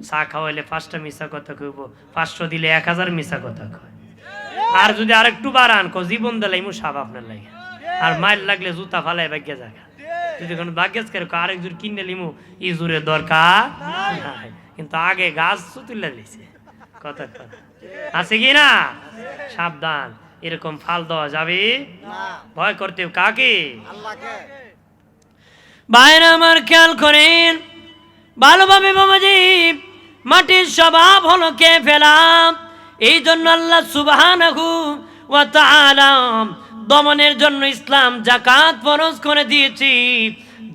A: চা খাওয়াইলে 5টা মিশা কথা কইব, 500 দিলে 1000 মিশা কথা কয়। আর যদি আরেকটু বাড়ান জীবন দিলাইমু সাপ আপনার লাগে, আর মাইল লাগলে জুতা ফালাই ভাগ্যে জায়গা। যদি কোনো ভাগ্যেজ করে আরেক জোর কিনে লিমু, ই জোরে দরকার নাই, কিন্তু আগে গাছ তুলে দিছে, কথা কথা আছে কি না? সাবধান, এরকম ফাল দেওয়া যাবে, ভয় করতে কাকে? বাইরে আমার খেয়াল করেন ভালোভাবে বাবাজি, মাটির স্বভাব হলো কে ফেলা। এই জন্য আল্লাহ সুবহানাহু ওয়া তাআলা দমনের জন্য ইসলাম যাকাত ফরজ করে দিয়েছি,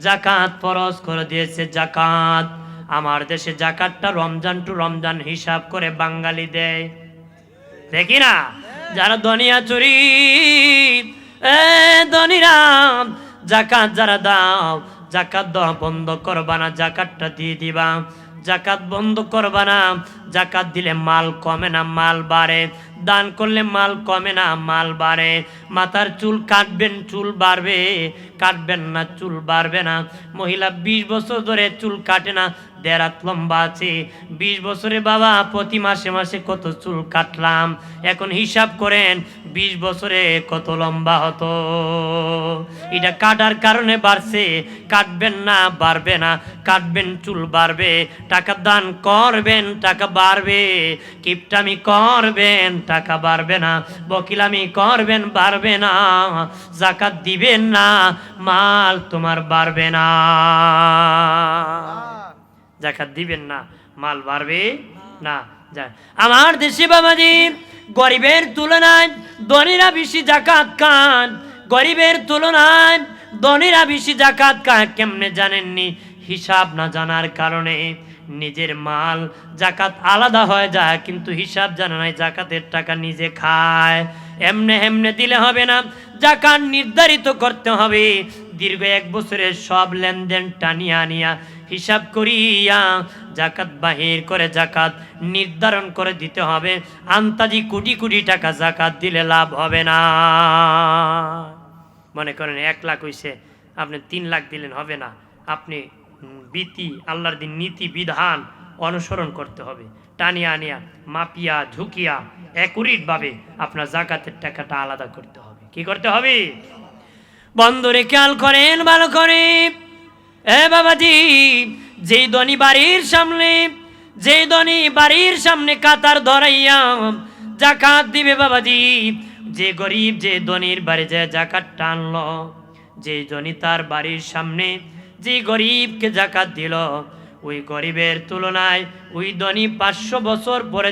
A: যাকাত ফরজ করে দিয়েছে। যাকাত আমার দেশে যাকাতটা রমজান টু রমজান হিসাব করে বাঙালি দেয়, দেখি না? যারা দুনিয়া চুরি ধনীরা যাকাত যারা দাও, যাকাত দেওয়া বন্ধ করবা না, যাকাতটা দিয়ে দিবা। জাকাত বন্ধ করবা না। জাকাত দিলে মাল কমে না, মাল বাড়ে। দান করলে মাল কমে না, মাল বাড়ে। মাথার চুল কাটবেন, চুল বাড়বে। কাটবেন না, চুল বাড়বে না। মহিলা 20 বছর ধরে চুল কাটে না, দেড়াত লম্বা আছে। 20 বছরে বাবা প্রতি মাসে মাসে কত চুল কাটলাম, এখন হিসাব করেন 20 বছরে কত লম্বা হতো। এটা কাটার কারণে বাড়ছে। কাটবেন না, বাড়বে না। কাটবেন, চুল বাড়বে। টাকা দান করবেন, টাকা বাড়বে। কিপটামি করবেন, টাকা বাড়বে না। বকিলামি করবেন, বাড়বে না। জাকাত দিবেন না, মাল তোমার বাড়বে না। জাকাত দিবেন না, মাল বাড়বে না। আমার দেশে বাবাজি গরিবের তুলনায় ধনীরা বেশি জাকাত খান। গরিবের তুলনায় ধনীরা বেশি জাকাত খায়। কেমনে জানেননি? হিসাব না জানার কারণে নিজের মাল জাকাত আলাদা হয়ে যায়, কিন্তু হিসাব জানা নাই, জাকাতের টাকা নিজে খায়। এমনে এমনে দিলে হবে না, জাকাত নির্ধারিত করতে হবে। দীর্ঘ 1 বছরের সব লেনদেন টানিয়া আনিয়া হিসাব করিয়া জাকাত বাহির করে জাকাত নির্ধারণ করে দিতে হবে। আন্তাজি কোটি কোটি টাকা জাকাত দিলে লাভ হবে না। মনে করেন 1 লাখ হইছে, আপনি 3 লাখ দিলেন, হবে না। আপনি বিধি আল্লাহর দিন নীতি বিধান অনুসরণ করতে হবে। টানিয়া আনিয়া মাপিয়া ঝুঁকিয়া একুরেট ভাবে আপনার জাকাতের টাকাটা আলাদা করতে হবে। কি করতে হবে? বন্ধুরে খেয়াল করেন ভালো করে। এ বাবাজি, যেই ধনী বাড়ির সামনে, যেই ধনী বাড়ির সামনে কাতার ধরাইয়া জাকাত দিবে বাবাজি, যে গরিব যে ধনীর বাড়ি যায় জাকাত টানলো, যে ধনী তার বাড়ির সামনে যে গরিবকে জাকাত দিল, ওই গরিবের তুলনায় ওই ধনী 500 বছর পরে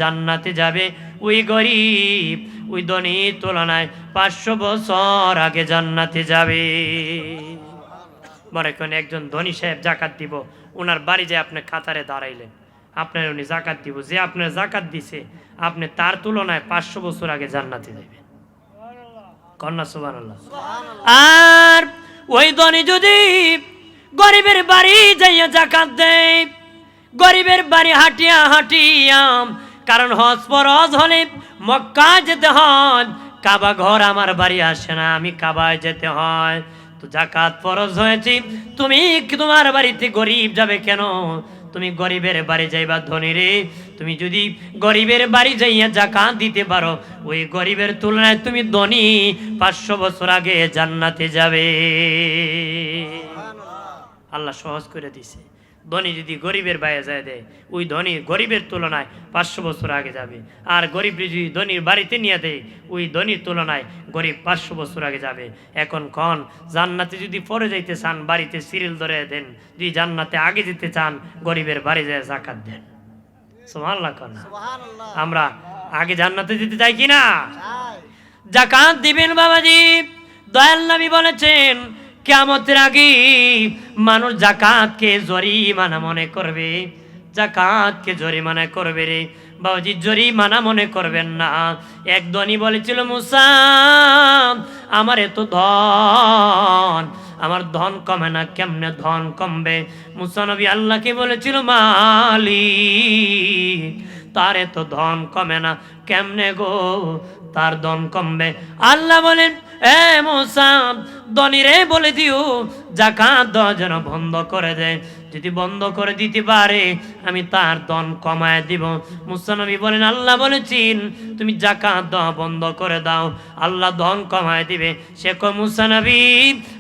A: জান্নাতে যাবে। ওই গরিব ওই ধনীর তুলনায় 500 বছর আগে জান্নাতে যাবে। মনে করেন একজন ধনী সাহেব জাকাত দিব, ওনার বাড়ি যায় আপনি কাতারে দাঁড়াইলেন, আপনার উনি জাকাত দিব, যে আপনার জাকাত দিছে আপনি তার তুলনায় 500 বছর আগে জান্নাতে যাবেন। কন্যা সুবহানাল্লাহ। আর ওই ধনী যদি গরিবের বাড়ি যাইয়া জাকাত দেয়, গরিবের বাড়ি হাঁটিয়া হাঁটিয়া, কারণ হজ ফরজ হলে মক্কা যেতে হয়, কাবা ঘর আমার বাড়ি আসে না, আমি কাবায় যেতে হয়। তো জাকাত ফরজ হয়েছে, তুমি তোমার বাড়িতে গরিব যাবে কেন? তুমি গরিবের বাড়ি যাইবা ধনী রে। তুমি যদি গরিবের বাড়ি যাইয়া জাকাত দিতে পারো, ওই গরিবের তুলনায় তুমি ধনী 500 বছর আগে জান্নাতে যাবে। আল্লাহ সহজ করে দিছে। ধনী যদি গরিবের বাইরে যায় দেয়, ওই ধনী গরিবের তুলনায় 500 বছর আগে যাবে। আর গরিব যদি ধনীর বাড়িতে নিয়ে দেয়, ওই ধনীর তুলনায় গরিব 500 বছর আগে যাবে। এখন কন জান্নাতে যদি পরে যাইতে চান, বাড়িতে সিরিয়াল ধরে দেন। যদি জান্নাতে আগে যেতে চান, গরিবের বাড়ি যায় জাকাত দেন। সুবহানাল্লাহ। আমরা আগে জান্নাতে যেতে চাই কিনা? জাকাত দিবেন বাবাজি। দয়াল নবী বলেছেন, কিয়ামতের আগে মানুষ জাকাতকে জরিমানা মনে করবে। জাকাতকে জরিমানা করবে রে বাবাজি, জরিমানা মনে করবেন না। এক ধনী বলেছিল, মুসা আমার এত ধন, আমার ধন কমে না, কেমনে ধন কমবে? মুসা নবী আল্লাহকে বলেছিল, মালিক তার এত ধন কমে না, কেমনে গো তার ধন কমবে? আল্লাহ বলেন, এ মুসা ধনীরে বলে দিও জাকাত দেওয়া যেন বন্ধ করে দেয়। যদি বন্ধ করে দিতে পারে আমি তার ধন কমায় দিব। মুসা নবী বলেন, আল্লাহ বলেছেন তুমি জাকাত দেওয়া বন্ধ করে দাও, আল্লাহ ধন কমায় দিবে। সে কয়, মুসা নবী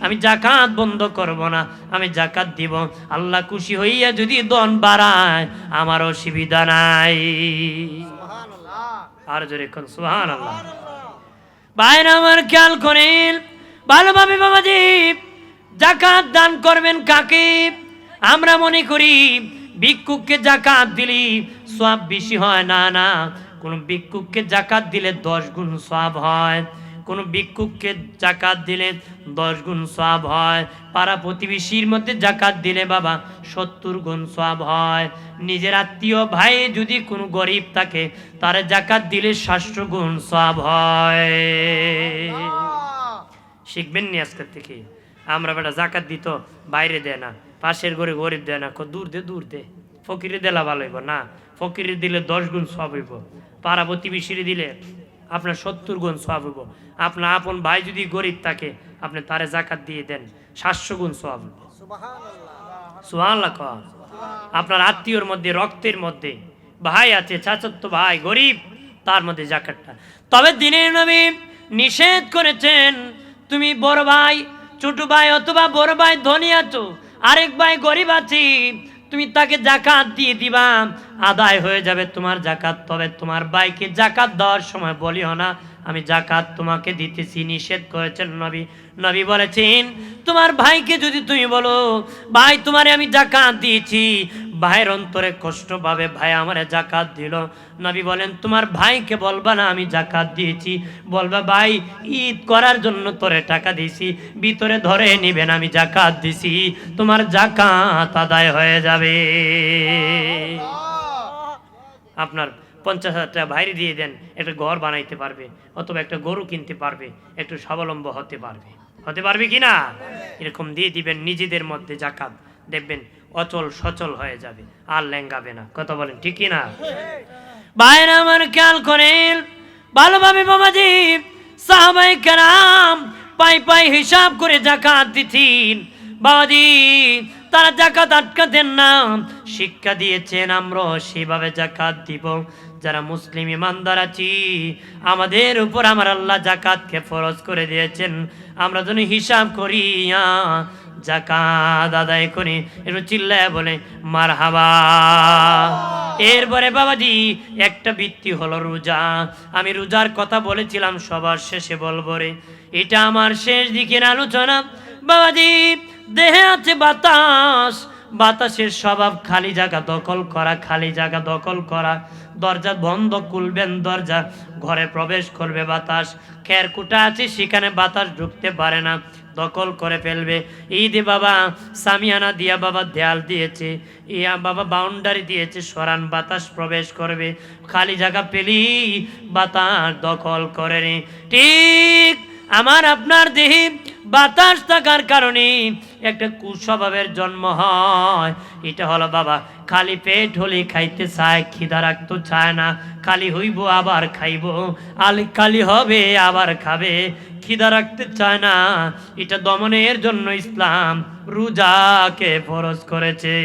A: আমি জাকাত বন্ধ করব না, আমি জাকাত দিব। আল্লাহ খুশি হইয়া যদি ধন বাড়ায় আমার অসুবিধা নাই। আর জোরে কোন সুবহানাল্লাহ। ভাইরা আমার খেয়াল করেন ভালোভাবে বাবাজি, জাকাত দান করবেন কাকে? আমরা মনে করি ভিক্ষুককে জাকাত দিলি সওয়াব বেশি হয়। না না, কোন ভিক্ষুককে জাকাত দিলে 10 গুণ সওয়াব হয়। কোন ভিক্ষুককে জাকাত দিলে 10 গুণ সওয়াব হয়। পাড়া প্রতিবেশীর মধ্যে জাকাত দিলে বাবা 70 গুণ সওয়াব হয়। নিজের আত্মীয় ভাই যদি কোনো গরিব থাকে তার জাকাত দিলে 700 গুণ সওয়াব হয়। শিখবেন নি আজকের থেকে। আমরা বেটা জাকাত দিত বাইরে দেয় না, পাশের ঘরে গরিব দেয় না, দূর দে দূর দে, ফকিরে দিলা ভালো হইব না, ফকিরে দিলে 10 গুণ সওয়াব হইব, পাড়া প্রতিবেশীর দিলে আপনার 70 গুণ সওয়াব হইব। আপনার আপন ভাই যদি গরিব থাকে আপনি তারে জাকাত দিয়ে দেন, 700 গুণ সওয়াব হইব। সুবহানাল্লাহ। আপনার আত্মীয়র মধ্যে, রক্তের মধ্যে ভাই আছে, চাচাতো ভাই গরিব, তার মধ্যে জাকাতটা। তবে দিনের নবী নিষেধ করেছেন, তুমি বড় ভাই, ছোট ভাই অথবা বড় ভাই ধনী আছো, আরেক ভাই গরিব আছি, তুমি তাকে জাকাত দিয়ে দিবা, আদায় হয়ে যাবে তোমার জাকাত। তবে তোমার ভাইকে জাকাত দেওয়ার সময় বলিও না আমি জাকাত তোমাকে দিতেছি, নিষেধ করেছেন নবী। নবী বলেছেন তোমার ভাইকে যদি তুমি বলো ভাই তোমারে আমি জাকাত দিয়েছি, ভাইয়ের অন্তরে কষ্ট পাবে, ভাই আমারে জাকাত দিল। নবী বলেন তোমার ভাইকে বলবা না আমি জাকাত দিয়েছি, বলবা ভাই ঈদ করার জন্য তোরে টাকা দিয়েছি, ভিতরে ধরে নিবেন আমি জাকাত দিছি, তোমার জাকাত আদায় হয়ে যাবে। আপনার 50,000 টাকা বাইরে দিয়ে দেন, একটা ঘর বানাইতে পারবে, অথবা একটা গরু কিনতে পারবে, একটু স্বাবলম্বী হতে পারবে, হতে পারবে কি না? এরকম দিয়ে দিবেন নিজেদের মধ্যে জাকাত, দেখবেন অচল সচল হয়ে যাবে, আর লেঙ্গাবে না। কথা বলেন ঠিক কি না? ভাইরা আমার খেয়াল করেন ভালোভাবে বাবাজি, সাহাবায়ে কেরাম পাই পাই হিসাব করে জাকাত দিতেন বাবাজি, তারা জাকাত আটকাতেন না, শিক্ষা দিয়েছেন আমরা সেভাবে জাকাত দিব। যারা মুসলিম ইমানদার আছি আমাদের উপর আমার আল্লাহ জাকাতকে ফরজ করে দিয়েছেন, আমরা যেন হিসাব করি জাকাত আদায় করি। একটু চিল্লায় বলে মারহাবা। এরপরে বাবাজি একটা বৃত্তি হলো রোজা। আমি রোজার কথা বলেছিলাম সবার শেষে বলবো রে, এটা আমার শেষ দিকের আলোচনা। বাবাজি দেহে আছে বাতাস, বাতাসের স্বভাব খালি জায়গা দখল করা, খালি জায়গা দখল করা। দরজা বন্ধ খুলবেন, দরজা ঘরে প্রবেশ করবে বাতাস, খেরকুটা আছে সেখানে বাতাস ঢুকতে পারে না, দখল করে ফেলবে। ঈদে বাবা সামিয়ানা দিয়া বাবা দেয়াল দিয়েছে, ইয়া বাবা বাউন্ডারি দিয়েছে, সরান বাতাস প্রবেশ করবে, খালি জায়গা পেলি বাতাস দখল করে রে। ঠিক আমার আপনার দেহে বাতাস থাকার কারণে একটা কুস্বভাবের জন্ম হয়। এটা হলো বাবা খালি পেট হলে খাইতে চায়, খিদা রাখতে চায় না, খালি হইব আবার খাইব, খালি হবে আবার খাবে, খিদা রাখতে চায় না। এটা দমনের জন্য ইসলাম রোজাকে ফরজ করেছে।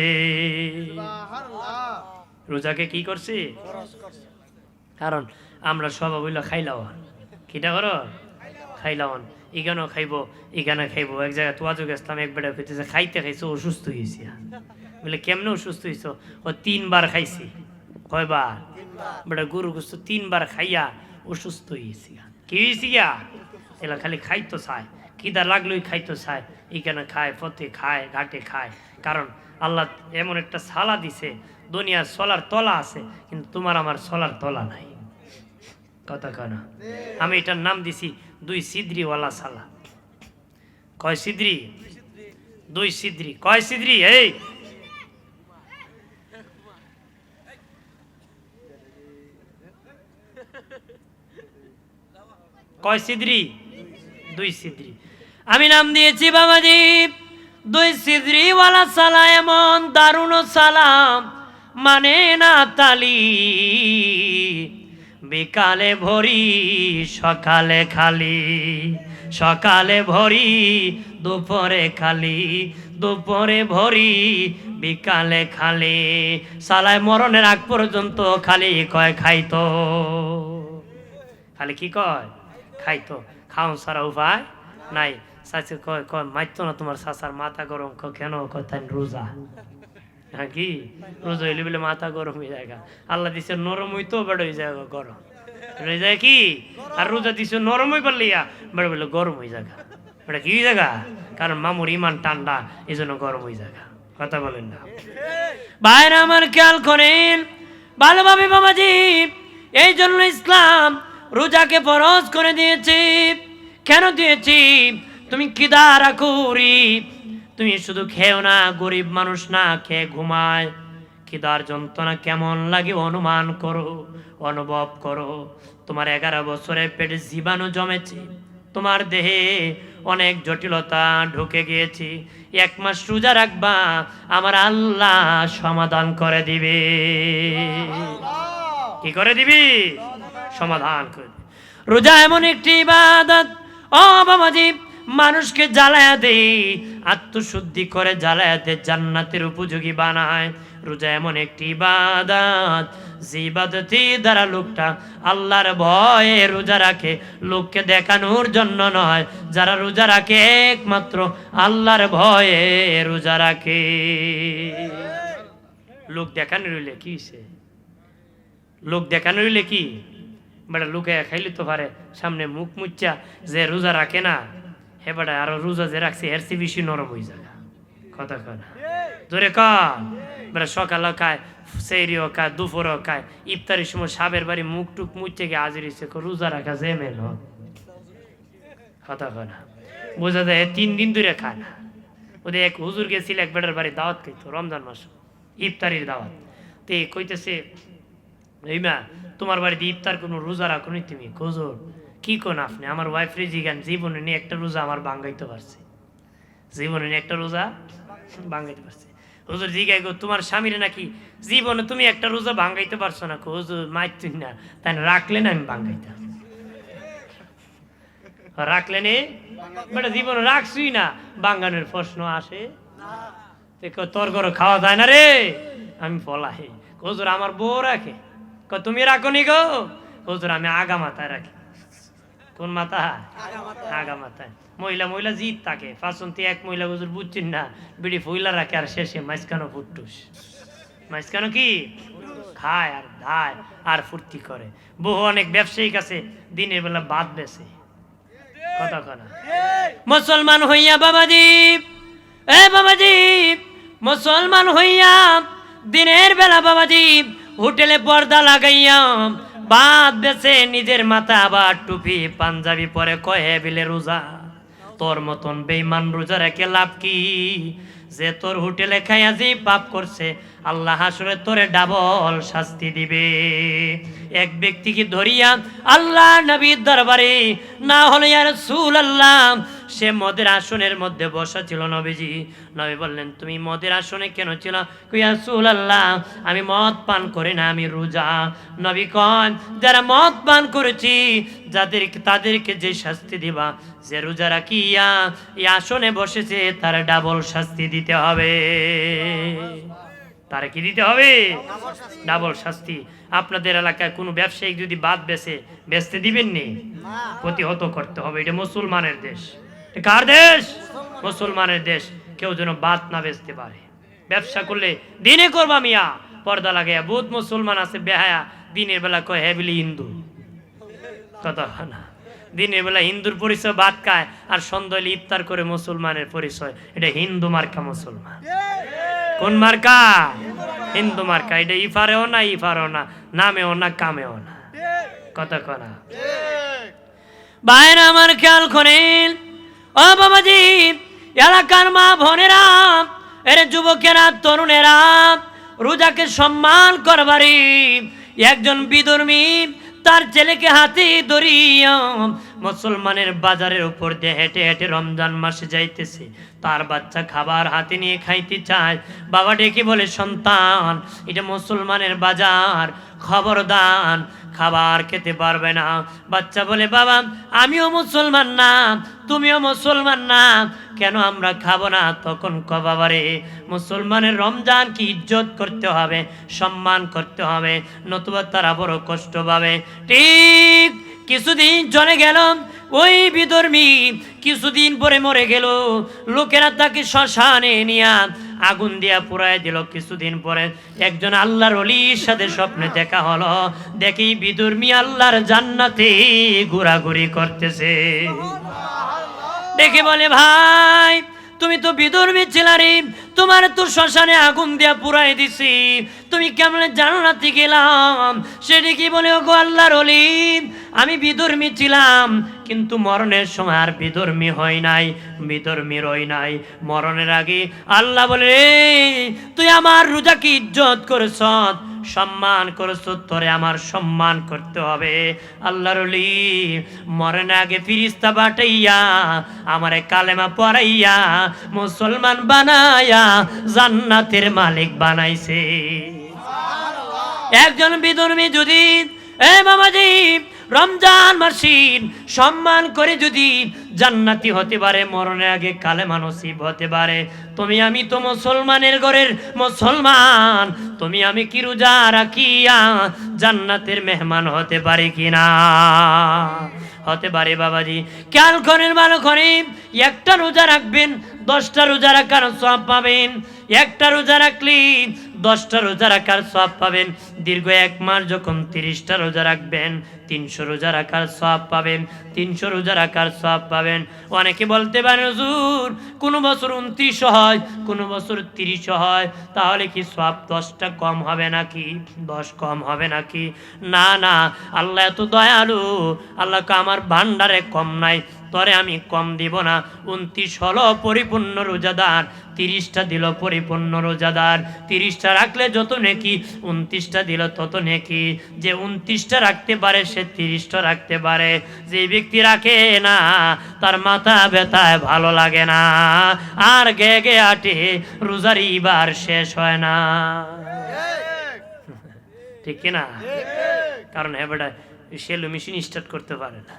A: রোজাকে কি করছে? কারণ আমরা স্বভাব হইল খাইলাওয়ান। কিটা করো? খাইলাওয়ান। এখানেও খাইব, এখানে খাইব। এক জায়গায় তোয়াজুক ইসলাম এক বেটা খাইতেছে, খাইতে খাইছে অসুস্থ হয়েছি। বলে কেমনে অসুস্থ হয়েছ? ও 3 বার খাইছি। কয়বার? বেটা গরু গোস্ত 3 বার খাইয়া অসুস্থ হয়েছি। কি হয়েছি গিয়া? এলা খালি খাইতো চায়, খিদা লাগলোই খাইতো চায়, এখানে খায়, পথে খায়, ঘাটে খায়। কারণ আল্লাহ এমন একটা সালা দিছে, দুনিয়ার চলার তলা আছে, কিন্তু তোমার আমার চলার তলা নাই। কথা কয় না? আমি এটার নাম দিছি 2 সিদ্রিওয়ালা সালা। কয় সিদ্রি? 2 সিদ্রি। কয় সিদ্রি? এই কয় সিদ্রি? 2 সিদ্রি। আমি নাম দিয়েছি বাবাজি 2 সিদ্রিওয়ালা সালা। এমন দারুণ সালাম মানে না তালি, বিকালে ভরি সকালে খালি, সকালে ভরি দুপুরে খালি, দুপুরে ভরি বিকালে খালি। সালায় মরণের আগ পর্যন্ত খালি কয় খাইতো, খালি কি কয়? খাইতো। খাওন সারা উপায় নাই। চাচি কয় কয় মাইতো না তোমার চাচার মাথা গরম। কেন? কথায় রোজা। হ্যাঁ কি রোজা হইলে বলে মাথা গরম হয়ে যায়। আল্লাহ দিছে নরম হইতো, বেড় হয়ে যায় গরম হয়ে যায় কি। আর রোজা দিছে নরম হয়ে পারলিয়া, বেড়ে বলে গরম হয়ে যাগা। এটা কি জায়গা? কারণ মামুর ইমান ঠান্ডা, এই জন্য গরম হয়ে যাগা। কথা বলেন না ভাইরা আমার, খেয়াল করেন ভালোভাবে বাবাজি। এই জন্য ইসলাম রোজাকে ফরজ করে দিয়েছি। কেন দিয়েছি? তুমি খিদা রাখুরি, তুমি শুধু খেও না, গরিব মানুষ না খেয়ে ঘুমায়, খিদার যন্ত্রণা কেমন লাগে অনুমান করো, অনুভব করো। তোমার 11 বছরের পেটে জীবাণু জমেছে, তোমার দেহে অনেক জটিলতা ঢুকে গিয়েছি, 1 মাস রোজা রাখবা, আমার আল্লাহ সমাধান করে দিবে। কি করে দিবি? সমাধান করে দিবে। রোজা এমন একটি ইবাদত, ও বাবাজি, মানুষকে জ্বালায়া দেয়, আত্মশুদ্ধি করে জ্বালায়া দেয়, জান্নাতের উপযোগী বানায়। রোজা এমন একটি ইবাদত, যে ইবাদতের দ্বারা লোকটা আল্লাহর ভয়ে রোজা রাখে, লোককে দেখানোর জন্য নয়। যারা রোজা রাখে একমাত্র আল্লাহর ভয়ে রোজা রাখে। লোক দেখানো রইলে কি সে, লোক দেখানো রইলে কি বেটা, লোকে খাইলে তো পারে সামনে মুখ মুচ্চা যে রোজা রাখে না, হে বেটা আরো রোজা যে রাখছে এর চেয়ে বেশি নরম হয়ে যায়। কথা কয় না, জোরে কয়। বেটা সকালে খায়, সেরিও খায়, দুপুরও খায়, ইফতারের সময় সাবের বাড়ি মুখ টুক মুচ্ছে গিয়ে হাজির হয়েছে, রোজা রাখা যে মেল। কথা কয় না, বোঝা যায় 3 দিন ধরে খায় না। ওদের এক হুজুর গেছিল এক বেটার বাড়ি দাওয়াত খাইতো, রমজান মাস ইফতারির দাওয়াত। তে কইতেছে, এই মা তোমার বাড়িতে ইফতার কোনো রোজা রাখো নি তুমি? হুজুর কি কোন আপনি? আমার ওয়াইফ রেজিগান জীবনে নিয়ে একটা রোজা আমার ভাঙাইতে পারছে, জীবনে নিয়ে একটা রোজা ভাঙাইতে পারছে। হুজুর জিগাই গো, তোমার স্বামীর নাকি জীবনে তুমি একটা রোজা ভাঙাইতে পারছো না? হুজুর মাইতুই না, তাই রাখলেন আমি ভাঙাইতাম। রাখলেন বেটা জীবনে রাখছুই না, ভাঙানোর প্রশ্ন আসে? তোর ঘরে খাওয়া যায় না রে, আমি পলাই। হুজুর আমার বউ রাখে। তুমি রাখো নি গো? হুজুর আমি আগা মাথায় রাখি। কোন মাথায়? আগা মাথায়। মহিলা মহিলা জিত থাকে ফাঁসন্তি, এক মহিলা হুজুর বুঝছেন না, বিড়ি ফুইলা রাখে আর শেষে মাঝখানো ফুটুস। মাঝখানো কি খায় আর ধায় আর ফুর্তি করে। বহু অনেক ব্যবসায়িক আছে দিনের বেলা বাদ বেছে। কথা কনা মুসলমান হইয়া বাবাজি, এ বাবাজি, মুসলমান হইয়া দিনের বেলা বাবাজি হোটেলে পর্দা লাগাইয়া বাদ বেছে নিজের মাথা আবার টুপি পাঞ্জাবি পরে কয়ে বিলে রোজা। তোর মতন বেঈমান রোজা রেখে লাভ কি? যে তোর হোটেলে খাইয়া যে পাপ করছে, আল্লাহ হাসরে তোরে ডাবল শাস্তি দিবে। এক ব্যক্তিকে ধরিয়া আল্লাহ নবীর দরবারে না হলে ইয়া রাসূলুল্লাহ, সে মদের আসনের মধ্যে বসা ছিল। নবীজি, নবী বললেন তুমি মদের আসনে কেন ছিল? ইয়া রাসূলুল্লাহ আমি মদ পান করি না, আমি রোজা। নবী কয় যারা মদ পান করেছি তাদেরকে যে শাস্তি দিবা, যে রোজা রাখিয়া এই আসনে বসেছে তার ডাবল শাস্তি দিতে হবে। তার কি দিতে হবে? ডাবল শাস্তি। আপনাদের এলাকায় কোনো ব্যবসায়িক যদি বাদ বেচতে দিবেন নি? প্রতিহত করতে হবে। এটা মুসলমানের দেশ। কার দেশ? মুসলমানের দেশ। কেউ যেন বাদ না বেচতে পারে। ব্যবসা করলে দিনে করবা মিয়া, পর্দা লাগাইয়া। বহুত মুসলমান আছে বেহায়া, দিনের বেলা কয় হেবিলি হিন্দু। কথা না, দিনের বেলা হিন্দুর পরিচয় বাদ খায় আর সন্ধ্যায় ইফতার করে মুসলমানের পরিচয়। এটা হিন্দু মার্কা মুসলমান। কোন মার্কা? হিন্দু মার্কা। এটা ইফারেও না, ইফারেও না, নামেও না, কামেও না। কথা কনা বাইরে আমার খেয়াল করেন। ও বাবাজি, এলাকার মা বোনেরা, এর যুবকেরা, তরুণেরা, রোজাকে সম্মান করবারে একজন বিধর্মী তার ছেলেকে হাতে ধরিয়া মুসলমানের বাজারের উপর দিয়ে হেঁটে হেঁটে রমজান মাসে যাইতেছে। তার বাচ্চা খাবার হাতে নিয়ে খাইতে চায়। বাবা ডেকে বলে, সন্তান এটা মুসলমানের বাজার, খবরদার খাবার খেতে পারবে না। বাচ্চা বলে, বাবা আমিও মুসলমান না, তুমিও মুসলমান না, কেন আমরা খাবো না? তখন বাবারে, মুসলমানের রমজান কি ইজ্জত করতে হবে, সম্মান করতে হবে, নতুবা তারা বড় কষ্ট পাবে। ঠিক কিছুদিন চলে গেল, ওই বিধর্মী কিছুদিন পরে মরে গেল। লোকেরা তাকে শ্মশানে নিয়ে আগুন দিয়া পুড়ায় দিল। কিছুদিন পরে একজন আল্লাহর ওলির সাথে স্বপ্নে দেখা হলো। দেখি বিধর্মী আল্লাহর জান্নাতে ঘোরাঘুরি করতেছে। দেখে বলে, ভাই তুমি তো বিধর্মী ছিলা রে, তোমার তো শ্মশানে আগুন দিয়া পুরাই দিছি, তুমি কেমন জান্নাতে গেলাম? সেটা কি বলে, ওগো আল্লাহর ওলি, আমি বিধর্মী ছিলাম কিন্তু মরণের সময় আর বিধর্মী হই নাই, বিধর্মী রই নাই। মরণের আগে আল্লাহ বলে, তুই আমার রোজাকে ইজ্জত করেছ, সম্মান করছো, তোরে আমার সম্মান করতে হবে। আল্লাহর ওলি মরণ আগে ফিরিস্তা পাঠাইয়া আমারে কালেমা পড়াইয়া মুসলমান বানায়া জান্নাতের মালিক বানাইছে। একজন বিধর্মী যদি বাবাজি রমজান মাসির সম্মান করে যদি জান্নাতি হতে পারে, মরণের আগে কালেমা নসিব হতে পারে, তুমি আমি তো মুসলমানের ঘরের মুসলমান, তুমি আমি কি রোজা রাখিয়া জান্নাতের মেহমান হতে পারি কিনা? হতে পারে বাবাজি। খেয়াল করেন ভালো করে, একটা রোজা রাখবেন 10টা রোজা রাখার সওয়াব পাবেন, একটা রোজা রাখলে 10টা রোজা রাখার সওয়াব পাবেন। দীর্ঘ 1 মাস যখন 30টা রোজা রাখবেন 300 রোজা রাখার সওয়াব পাবেন, 300 রোজা রাখার সওয়াব পাবেন। অনেকে বলতে পারেন হুজুর কোন বছর 29 হয়, কোন বছর 30 হয়, তাহলে কি সওয়াব 10টা কম হবে নাকি, 10 কম হবে নাকি? না না, আল্লাহ এত দয়ালু, আল্লাহকে আমার ভান্ডারে কম নাই, তরে আমি কম দিব না। 29 হলো পরিপূর্ণ রোজাদার, 30টা দিল পরিপূর্ণ রোজাদার। 30টা রাখলে যত নেকি, 29টা দিল তত নেকি। যে 29টা রাখতে পারে সে 30টা রাখতে পারে, যে ব্যক্তি রাখে না তার মাথা ব্যথায় ভালো লাগে না, আর গে গে আটে রোজার ইবার শেষ হয় না। ঠিক কিনা? কারণ বেটা সেলু মেশিন স্টার্ট করতে পারে না,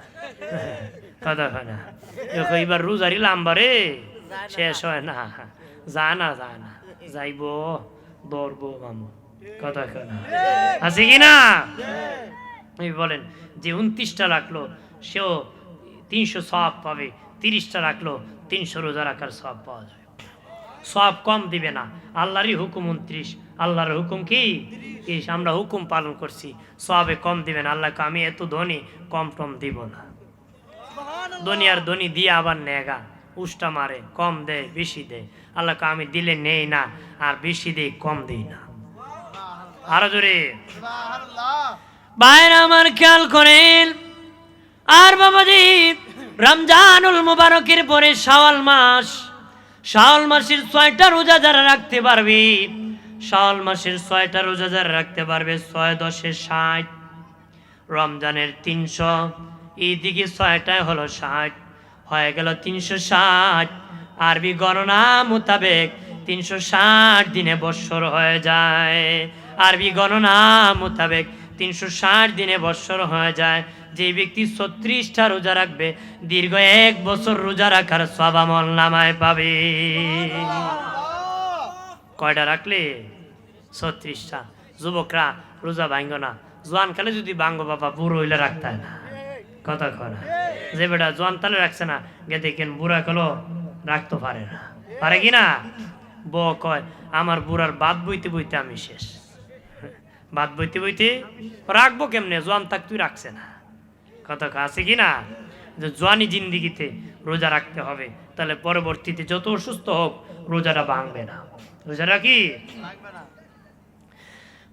A: কথা হয় না। এবার রোজারি লাম্বারে শেষ হয় না, যায় না যাইব দৌড়বো মামু, কথা কয় না, আছে কি না? বলেন যে 29টা রাখলো সেও 300 সওয়াব পাবে, 30টা রাখলো 300 রোজা রাখার সওয়াব পাওয়া যাবে। সওয়াব কম দিবে না, আল্লাহরই হুকুম 29, আল্লাহর হুকুম কি? আমরা হুকুম পালন করছি, সওয়াবে কম দিবেন। আল্লাহকে আমি এত ধনী, কম টম দিব না। দুনিয়ার ধনী দিয়ে আবার নেগা উষ্টা মারে, কম দেয় বেশি দেয়। আল্লাহকে আমি দিলে নেই না, আর বেশি দেই কম দিই না। আরো জোরে বাইরে আমার খেয়াল করেন। আর বাবাজি রমজানুল মুবারকের পরে শাওয়াল মাস, শাওয়াল মাসের 6টা রোজা যারা রাখতে পারবে, শাওয়াল মাসের 6টা রোজা যারা রাখতে পারবে, 6 10 60, রমজানের 300, এইদিকে 6টায় হলো 60, হয়ে গেল 360। আরবি গণনা মোতাবেক 360 দিনে বৎসর হয়ে যায়। আরবি গণনা মোতাবেক 360 দিনে বৎসর হয়ে যায়। যে ব্যক্তি 36টা রোজা রাখবে দীর্ঘ 1 বছর রোজা রাখার সওয়াব আমলনামায় পাবে। কয়টা রাখলে? 36টা। যুবকরা রোজা ভাঙ্গো না, জোয়ান কালে যদি ভাঙ্গো বাবা বুড়ো হইলে রাখতে হয় না, কথা কয় না। যে বেটা জোয়ান তালে রাখছে না, গে দেখেন বুড়া কালো রাখতে পারে না, পারে কি না? বউ কয় আমার বুড়ার বাদ বইতে বইতে আমি শেষ, বাদ বইতে বইতে রাখবো কেমনে, জোয়ান থাক তুই রাখছে না, কথা আছে কি না? যে জোয়ানি জিন্দিগিতে রোজা রাখতে হবে, তাহলে পরবর্তীতে যত অসুস্থ হোক রোজাটা ভাঙবে না। রোজাটা কি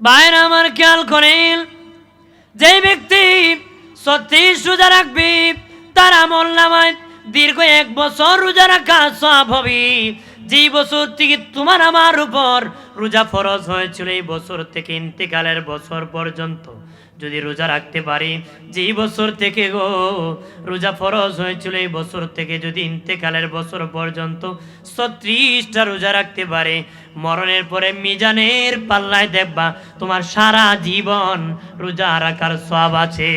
A: বাইরে আমার খেয়াল করেন, যে ব্যক্তি 36 রোজা রাখবে তার আমলনামায় দীর্ঘ 1 বছর রোজা রাখা সওয়াব হবে। যে বছর থেকে তোমার আমার উপর রোজা ফরজ হয়েছিল, এই বছর থেকে ইন্তেকালের বছর পর্যন্ত যদি রোজা রাখতে পারি, যেই বছর থেকে গো রোজা ফরজ হয়েছিল এই বছর থেকে যদি ইন্তেকালের বছর পর্যন্ত 36টা রোজা রাখতে পারে, মরণের পরে মিজানের পাল্লায় দেখবা তোমার সারা জীবন রোজা রাখার সওয়াব আছে।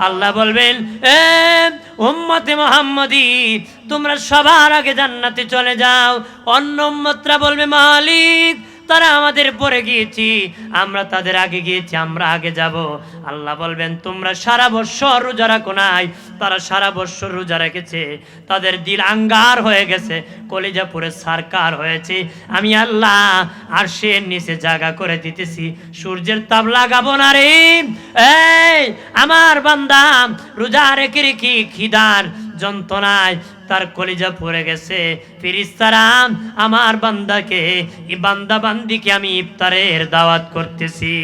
A: আল্লাহ বলবেন এ উম্মতে মুহাম্মদী তোমরা সবার আগে জান্নাতে চলে যাও। অন্য উম্মতরা বলবে মালিক তারা আমাদের পরে গিয়েছি, আমরা তাদের আগে গিয়েছি, আমরা আগে যাব। আল্লাহ বলবেন তোমরা সারা বছর রোজা রাখো নাই, তারা সারা বছর রোজা রেখেছে, তাদের দিল আঙ্গার হয়ে গেছে, কলিজা পুরে সারকার হয়েছে। আমি আল্লাহ আরশের নিচে জায়গা করে দিতেছি, সূর্যের তাপ লাগাবো না রে। এই আমার বান্দা রোজা রেখে রেখে খিদার যন্ত্রণায় তার কলিজা পড়ে গেছে, ফেরেশতারা আমার বান্দাকে, এই বান্দা বান্দিকে আমি ইফতারের দাওয়াত করতেছি।